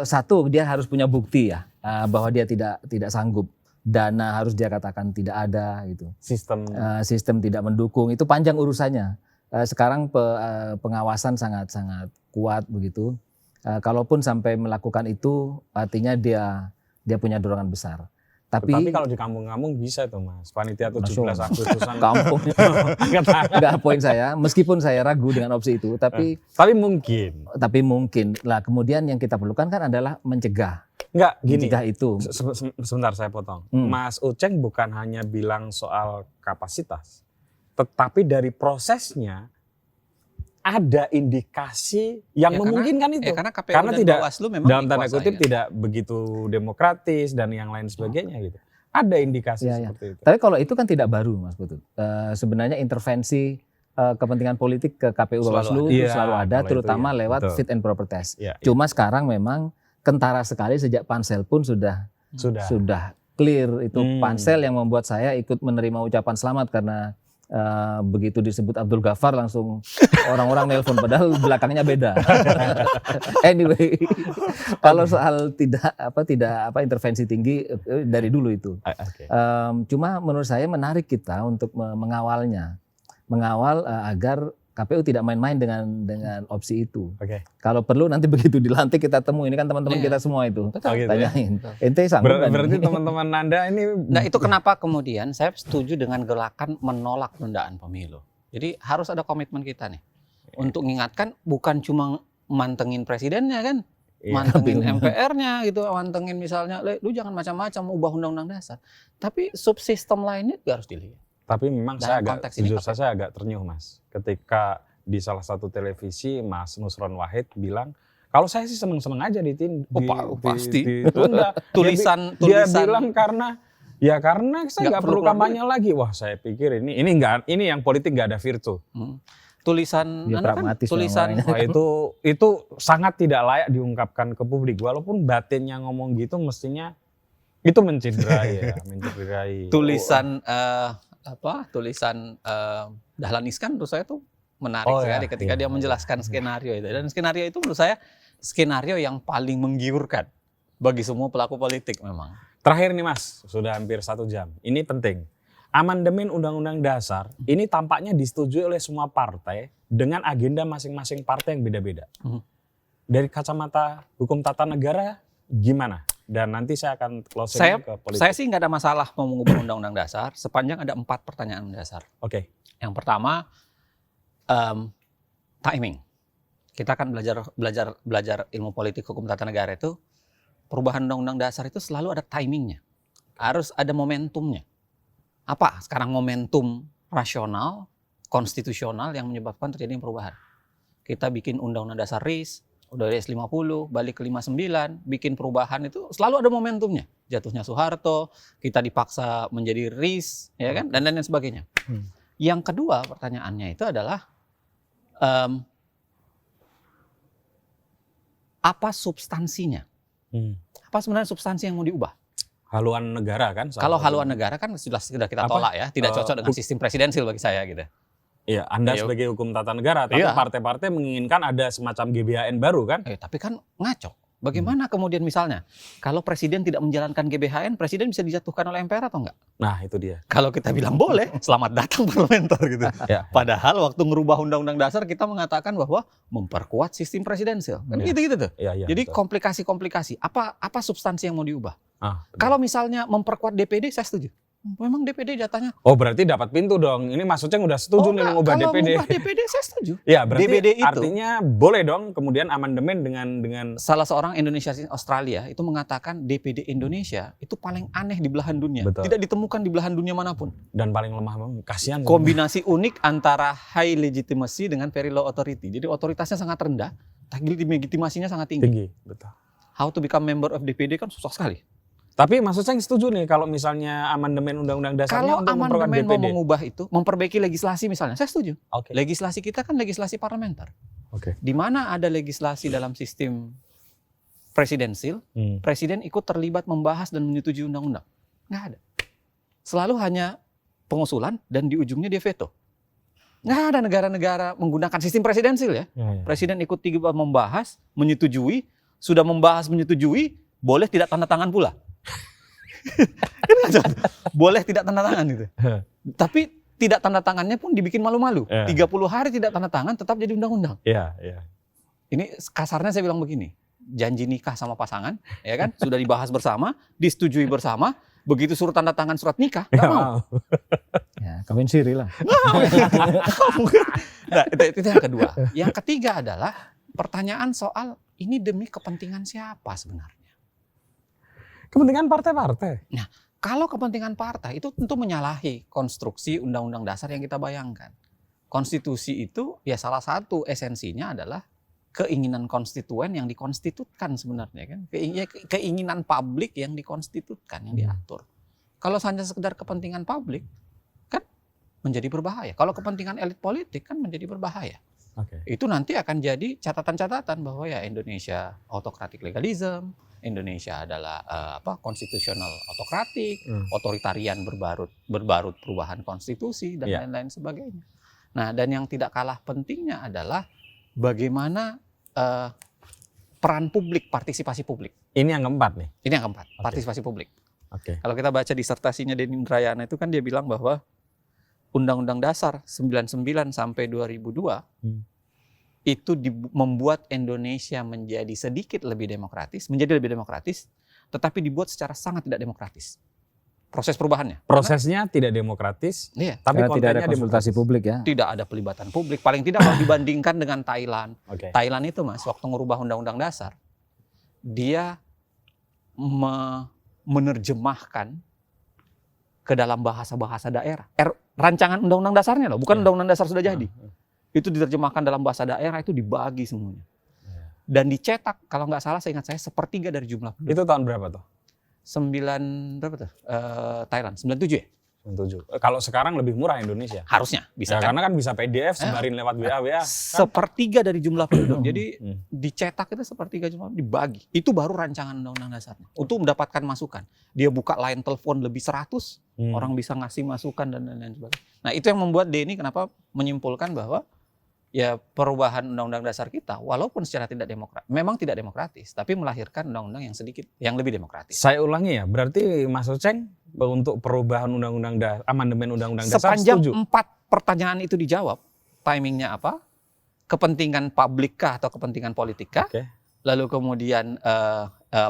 Satu, dia harus punya bukti ya bahwa dia tidak sanggup, dana harus dia katakan tidak ada gitu, sistem tidak mendukung, itu panjang urusannya. Sekarang pengawasan sangat kuat begitu. Kalaupun sampai melakukan itu, artinya dia punya dorongan besar. Tapi kalau di kampung-kampung bisa tuh, Mas. Panitia 17 Agustusan. kampung. Enggak, poin saya, meskipun saya ragu dengan opsi itu, tapi mungkin. Lah kemudian yang kita perlukan kan adalah mencegah. Enggak, gini. Mencegah itu. Sebentar saya potong. Mas Uceng bukan hanya bilang soal kapasitas, tetapi dari prosesnya ada indikasi yang memungkinkan itu. Karena KPU karena dan tidak Bawaslu memang dalam tanda dikuasai, kutip kan? tidak begitu demokratis dan yang lain sebagainya gitu. Ada indikasi seperti itu. Tapi kalau itu kan tidak baru, Mas Putut. Sebenarnya intervensi kepentingan politik ke KPU Bawaslu selalu ada, terutama lewat fit and proper test. Cuma sekarang memang kentara sekali sejak pansel pun sudah clear itu pansel yang membuat saya ikut menerima ucapan selamat karena begitu disebut Abdul Ghaffar langsung orang-orang nelpon padahal belakangnya beda. Anyway, kalau soal tidak intervensi tinggi dari dulu itu. Cuma menurut saya menarik kita untuk mengawal agar KPU tidak main-main dengan opsi itu. Kalau perlu nanti begitu dilantik kita temui, ini kan teman-teman kita semua itu. Tanyain. Ente sanggup kan? Berarti teman-teman Nanda ini. Nah itu kenapa kemudian saya setuju dengan gerakan menolak penundaan pemilu. Jadi harus ada komitmen kita nih. Untuk mengingatkan bukan cuma mantengin presidennya kan. Mantengin MPR-nya gitu. Mantengin misalnya, lu jangan macam-macam ubah undang-undang dasar. Tapi subsistem lainnya juga harus dilihat. Tapi memang saya agak ternyuh, Mas. Ketika di salah satu televisi Mas Nusron Wahid bilang, kalau saya sih seneng-seneng aja pasti. ditunda. tulisan dia bilang karena saya nggak perlu kampanye lagi. Wah, saya pikir ini yang politik nggak ada virtu. Tulisan Wah, itu sangat tidak layak diungkapkan ke publik. Walaupun batinnya ngomong gitu, mestinya itu mencederai. Tulisan Dahlan Iskan menurut saya tuh menarik sekali ketika dia menjelaskan skenario itu. Dan skenario itu menurut saya skenario yang paling menggiurkan bagi semua pelaku politik memang. Terakhir nih Mas, sudah hampir 1 jam. Ini penting. Amandemen Undang-Undang Dasar ini tampaknya disetujui oleh semua partai dengan agenda masing-masing partai yang beda-beda. Dari kacamata hukum tata negara gimana? Dan nanti saya akan closing ke politik. Saya sih nggak ada masalah mau mengubah Undang-Undang Dasar sepanjang ada 4 pertanyaan dasar. Yang pertama, timing. Kita kan belajar ilmu politik hukum tata negara itu, perubahan Undang-Undang Dasar itu selalu ada timingnya. Harus ada momentumnya. Apa sekarang momentum rasional, konstitusional yang menyebabkan terjadi perubahan? Kita bikin Undang-Undang Dasar RIS, udah RIS 50, balik ke 59, bikin perubahan itu selalu ada momentumnya. Jatuhnya Soeharto, kita dipaksa menjadi RIS, ya kan, dan lain sebagainya. Yang kedua pertanyaannya itu adalah apa substansinya? Apa sebenarnya substansi yang mau diubah? Haluan negara kan? Kalau haluan negara kan sudah kita tolak ya, tidak cocok dengan sistem presidensil bagi saya gitu. Iya, Anda sebagai hukum tata negara, tapi partai-partai menginginkan ada semacam GBHN baru kan? Tapi kan ngaco. Bagaimana kemudian misalnya, kalau presiden tidak menjalankan GBHN, presiden bisa dijatuhkan oleh MPR atau enggak? Nah itu dia. Kalau kita bilang boleh, selamat datang parlementer gitu. Padahal waktu ngerubah undang-undang dasar kita mengatakan bahwa memperkuat sistem presidensil. Kan gitu-gitu tuh. Jadi komplikasi-komplikasi. Apa substansi yang mau diubah? Kalau misalnya memperkuat DPD, saya setuju. memang DPD jatahnya. Oh berarti dapat pintu dong. Ini Mas Uceng udah setuju nih mengubah kalau DPD. mengubah DPD saya setuju. Ya berarti DPD itu, artinya boleh dong kemudian amandemen dengan salah seorang Indonesia Australia itu mengatakan DPD Indonesia itu paling aneh di belahan dunia. Betul. Tidak ditemukan di belahan dunia manapun. dan paling lemah banget. Kasihan. Kombinasi unik antara high legitimacy dengan very low authority. Jadi otoritasnya sangat rendah, tapi legitimasinya sangat tinggi. tinggi. Betul. How to become member of DPD kan susah sekali. Tapi Mas Uceng setuju nih kalau misalnya amandemen undang-undang dasarnya Kalau untuk memperkuat amandemen mau DPD. mengubah itu, memperbaiki legislasi misalnya, saya setuju. Oke. Legislasi kita kan legislasi parlementer. Oke. Di mana ada legislasi dalam sistem presidensil, presiden ikut terlibat membahas dan menyetujui undang-undang. Nggak ada. Selalu hanya pengusulan dan di ujungnya dia veto. Nggak ada negara-negara menggunakan sistem presidensil ya. Ya. Presiden ikut tiba membahas, menyetujui, sudah membahas menyetujui, boleh tidak tanda tangan pula. Boleh tidak tanda tangan gitu. Tapi tidak tanda tangannya pun dibikin malu-malu. 30 hari tidak tanda tangan tetap jadi undang-undang. Iya, iya. Ini kasarnya saya bilang begini, janji nikah sama pasangan, ya kan, sudah dibahas bersama, disetujui bersama, begitu suruh tanda tangan surat nikah, nggak mau. Ya, kawin siri lah. Nah, itu yang kedua. Yang ketiga adalah pertanyaan soal ini demi kepentingan siapa sebenarnya? Kepentingan partai-partai. Nah, kalau kepentingan partai itu tentu menyalahi konstruksi undang-undang dasar yang kita bayangkan. Konstitusi itu ya salah satu esensinya adalah keinginan konstituen yang dikonstitutkan sebenarnya kan. Keinginan publik yang dikonstitutkan, yang diatur. Kalau hanya sekedar kepentingan publik kan menjadi berbahaya. Kalau kepentingan elit politik kan menjadi berbahaya. Oke. Itu nanti akan jadi catatan-catatan bahwa ya Indonesia autocratic legalism, Indonesia adalah konstitusional autokratik, otoritarian berbarut perubahan konstitusi dan lain-lain sebagainya. Nah, dan yang tidak kalah pentingnya adalah bagaimana peran publik, partisipasi publik. Ini yang keempat nih. Ini yang keempat, partisipasi publik. Oke. Kalau kita baca disertasinya Denny Indrayana itu kan dia bilang bahwa Undang-Undang Dasar 99 sampai 2002 itu membuat Indonesia menjadi sedikit lebih demokratis, tetapi dibuat secara sangat tidak demokratis. Proses perubahannya. Prosesnya tidak demokratis, Iya. tapi Karena tidak ada kontennya konsultasi demokratis. publik ya. Tidak ada pelibatan publik. Paling tidak kalau dibandingkan dengan Thailand. Oke. Thailand itu Mas, waktu ngerubah Undang-Undang Dasar, dia menerjemahkan ke dalam bahasa-bahasa daerah. Rancangan Undang-Undang Dasarnya loh, bukan Undang-Undang Dasar sudah jadi. Itu diterjemahkan dalam bahasa daerah, itu dibagi semuanya. Dan dicetak, kalau nggak salah saya ingat saya, 1/3 dari jumlah penduduk. Itu tahun berapa tuh? 9 berapa tuh? Thailand 97 ya? 97. Kalau sekarang lebih murah Indonesia. Harusnya bisa Ya, kan? karena kan bisa PDF sebarin lewat WA. 1/3 dari jumlah penduduk. Jadi dicetak itu 1/3 jumlah dibagi. Itu baru rancangan undang-undang dasarnya. Untuk mendapatkan masukan. Dia buka line telepon lebih 100, orang bisa ngasih masukan dan lain-lain sebagainya. Nah, itu yang membuat Denny kenapa menyimpulkan bahwa ya perubahan undang-undang dasar kita walaupun secara memang tidak demokratis, tapi melahirkan undang-undang yang lebih demokratis. Saya ulangi ya, berarti Mas Uceng untuk perubahan amandemen undang-undang dasar Sepanjang setuju? 4 pertanyaan itu dijawab, timingnya apa? Kepentingan publik kah atau kepentingan politik kah? Oke. Lalu kemudian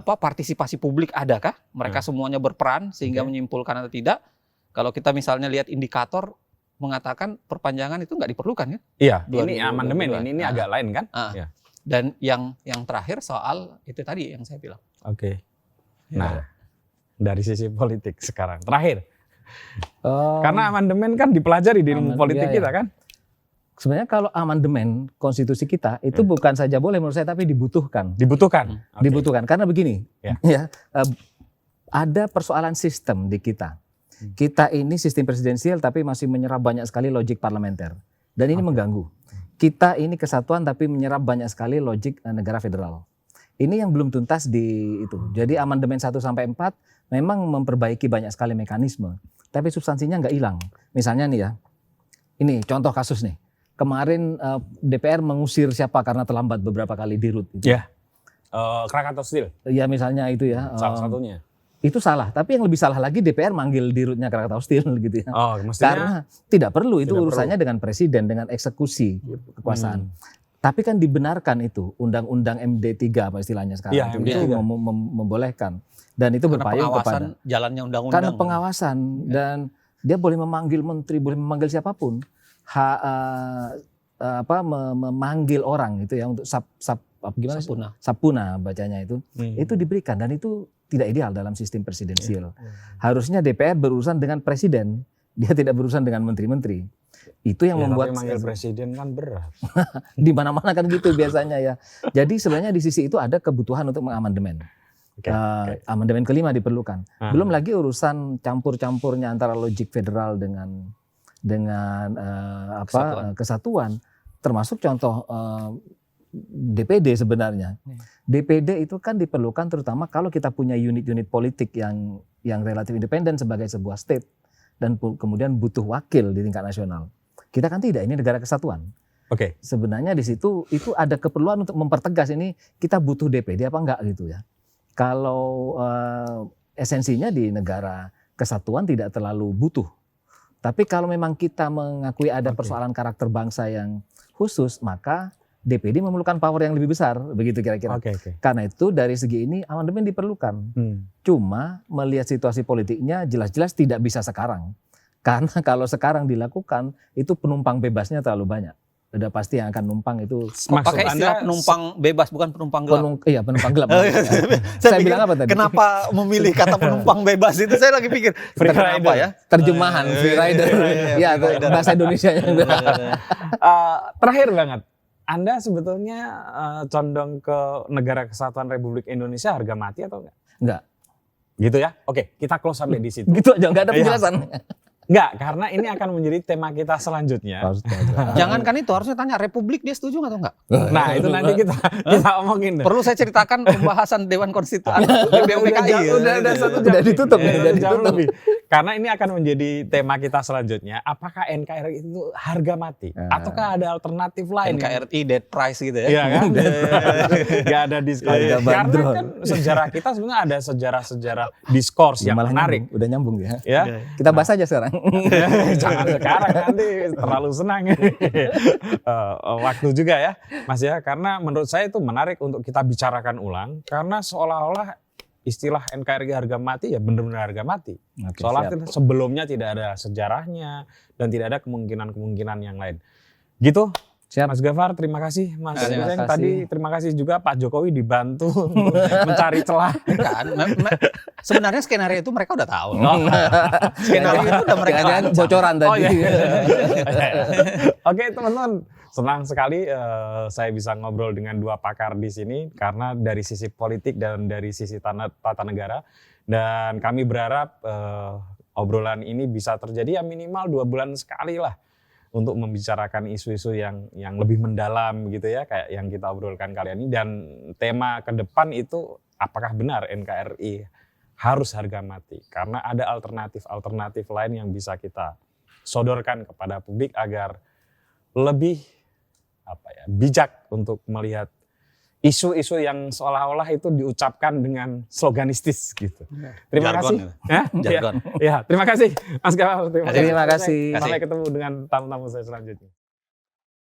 partisipasi publik adakah? Mereka semuanya berperan sehingga menyimpulkan atau tidak? Kalau kita misalnya lihat indikator mengatakan perpanjangan itu nggak diperlukan kan? Iya, 2022. ini amandemen, ini agak lain kan? Ya. Dan yang terakhir soal itu tadi yang saya bilang. Oke. Nah, dari sisi politik sekarang. Terakhir, Oh, karena amandemen kan dipelajari di ilmu politik iya. kita kan? Sebenarnya kalau amandemen konstitusi kita itu bukan saja boleh menurut saya, tapi dibutuhkan. Dibutuhkan. Oke. Dibutuhkan karena begini, Ya. ada persoalan sistem di kita. Kita ini sistem presidensial tapi masih menyerap banyak sekali logik parlementer. Dan ini mengganggu. Kita ini kesatuan tapi menyerap banyak sekali logik negara federal. Ini yang belum tuntas di itu. Jadi amandemen 1 sampai 4 memang memperbaiki banyak sekali mekanisme. Tapi substansinya nggak hilang. Misalnya nih ya, ini contoh kasus nih. Kemarin DPR mengusir siapa karena terlambat beberapa kali dirut. Gitu. Ya. Krakatau Steel. Ya misalnya itu ya. Salah satunya. Itu salah, tapi yang lebih salah lagi DPR manggil dirutnya Krakatau Steel gitu ya. Oh, mestinya Karena tidak perlu, itu tidak urusannya dengan presiden, dengan eksekusi kekuasaan. Tapi kan dibenarkan itu Undang-Undang MD3 apa istilahnya sekarang Iya, itu MD3. membolehkan, dan itu Karena berpayung pengawasan kepada jalannya undang-undang. karena pengawasan, dan dia boleh memanggil menteri, boleh memanggil siapapun, memanggil orang itu ya untuk gimana sih? Sapuna. Sapuna bacanya itu diberikan, dan itu tidak ideal dalam sistem presidensial. Harusnya DPR berurusan dengan presiden, dia tidak berurusan dengan menteri-menteri. Itu yang membuat tapi manggil presiden kan berat. di mana-mana kan gitu biasanya ya. Jadi sebenarnya di sisi itu ada kebutuhan untuk mengamandemen. Oke. Amandemen kelima diperlukan. Belum lagi urusan campur-campurnya antara logik federal dengan kesatuan. Termasuk contoh DPD sebenarnya. DPD itu kan diperlukan terutama kalau kita punya unit-unit politik yang relatif independen sebagai sebuah state, dan kemudian butuh wakil di tingkat nasional. Kita kan tidak, ini negara kesatuan. Oke. Sebenarnya di situ itu ada keperluan untuk mempertegas ini kita butuh DPD apa enggak gitu ya. Kalau esensinya di negara kesatuan tidak terlalu butuh. Tapi kalau memang kita mengakui ada persoalan karakter bangsa yang khusus, maka DPD memerlukan power yang lebih besar, begitu kira-kira. Oke. Karena itu dari segi ini amandemen diperlukan. Cuma melihat situasi politiknya jelas-jelas tidak bisa sekarang. Karena kalau sekarang dilakukan itu penumpang bebasnya terlalu banyak. Udah pasti yang akan numpang itu. Pakai istilah penumpang bebas, bukan penumpang gelap. Iya, penumpang gelap. Saya bilang apa tadi? Kenapa memilih kata penumpang bebas itu? Saya lagi pikir Free kenapa rider. ya? Terjemahan free rider. Iya, bahasa Indonesia. Terakhir banget, Anda sebetulnya condong ke negara kesatuan Republik Indonesia harga mati atau enggak? Enggak. Gitu ya? Oke, kita close sampai di situ. Gitu aja, enggak ada penjelasan. Enggak, karena ini akan menjadi tema kita selanjutnya. Jangankan itu, harusnya tanya Republik dia setuju atau enggak? Nah, itu nanti kita omongin. Perlu saya ceritakan pembahasan Dewan Konstitusi BPUPKI. Udah ditutup. Udah ditutup. Karena ini akan menjadi tema kita selanjutnya. Apakah NKRI itu harga mati? Ataukah ada alternatif lain? NKRI dead price gitu ya? Iya kan? Gak ada diskon. Karena bandrol. kan sejarah kita sebenarnya ada sejarah-sejarah diskurs yang Malah menarik. Udah nyambung ya. Ya. Kita bahas aja sekarang. Jangan sekarang, nanti terlalu senang. Waktu juga ya Mas ya, karena menurut saya itu menarik untuk kita bicarakan ulang, karena seolah-olah istilah NKRI harga mati ya benar-benar harga mati. Oke, Soalnya sebelumnya tidak ada sejarahnya dan tidak ada kemungkinan-kemungkinan yang lain. Gitu. Siap. Mas Gafar, terima kasih. Mas Terima Seng, kasih. tadi terima kasih juga Pak Jokowi dibantu untuk mencari celah. Kan, sebenarnya skenario itu mereka udah tahu. Skenario itu udah mereka Jangan rancang. bocoran tadi. Oh, iya. Oke teman-teman, senang sekali saya bisa ngobrol dengan dua pakar di sini karena dari sisi politik dan dari sisi tata negara, dan kami berharap obrolan ini bisa terjadi ya minimal 2 bulan sekali lah untuk membicarakan isu-isu yang lebih mendalam gitu ya, kayak yang kita obrolkan kali ini. Dan tema ke depan itu apakah benar NKRI harus harga mati, karena ada alternatif lain yang bisa kita sodorkan kepada publik agar lebih bijak untuk melihat isu-isu yang seolah-olah itu diucapkan dengan sloganistis gitu. Terima Jargon kasih. gitu. Ya, Jargon. ya, terima kasih Mas Gafar. Terima kasih. Sampai ketemu dengan tamu-tamu saya selanjutnya.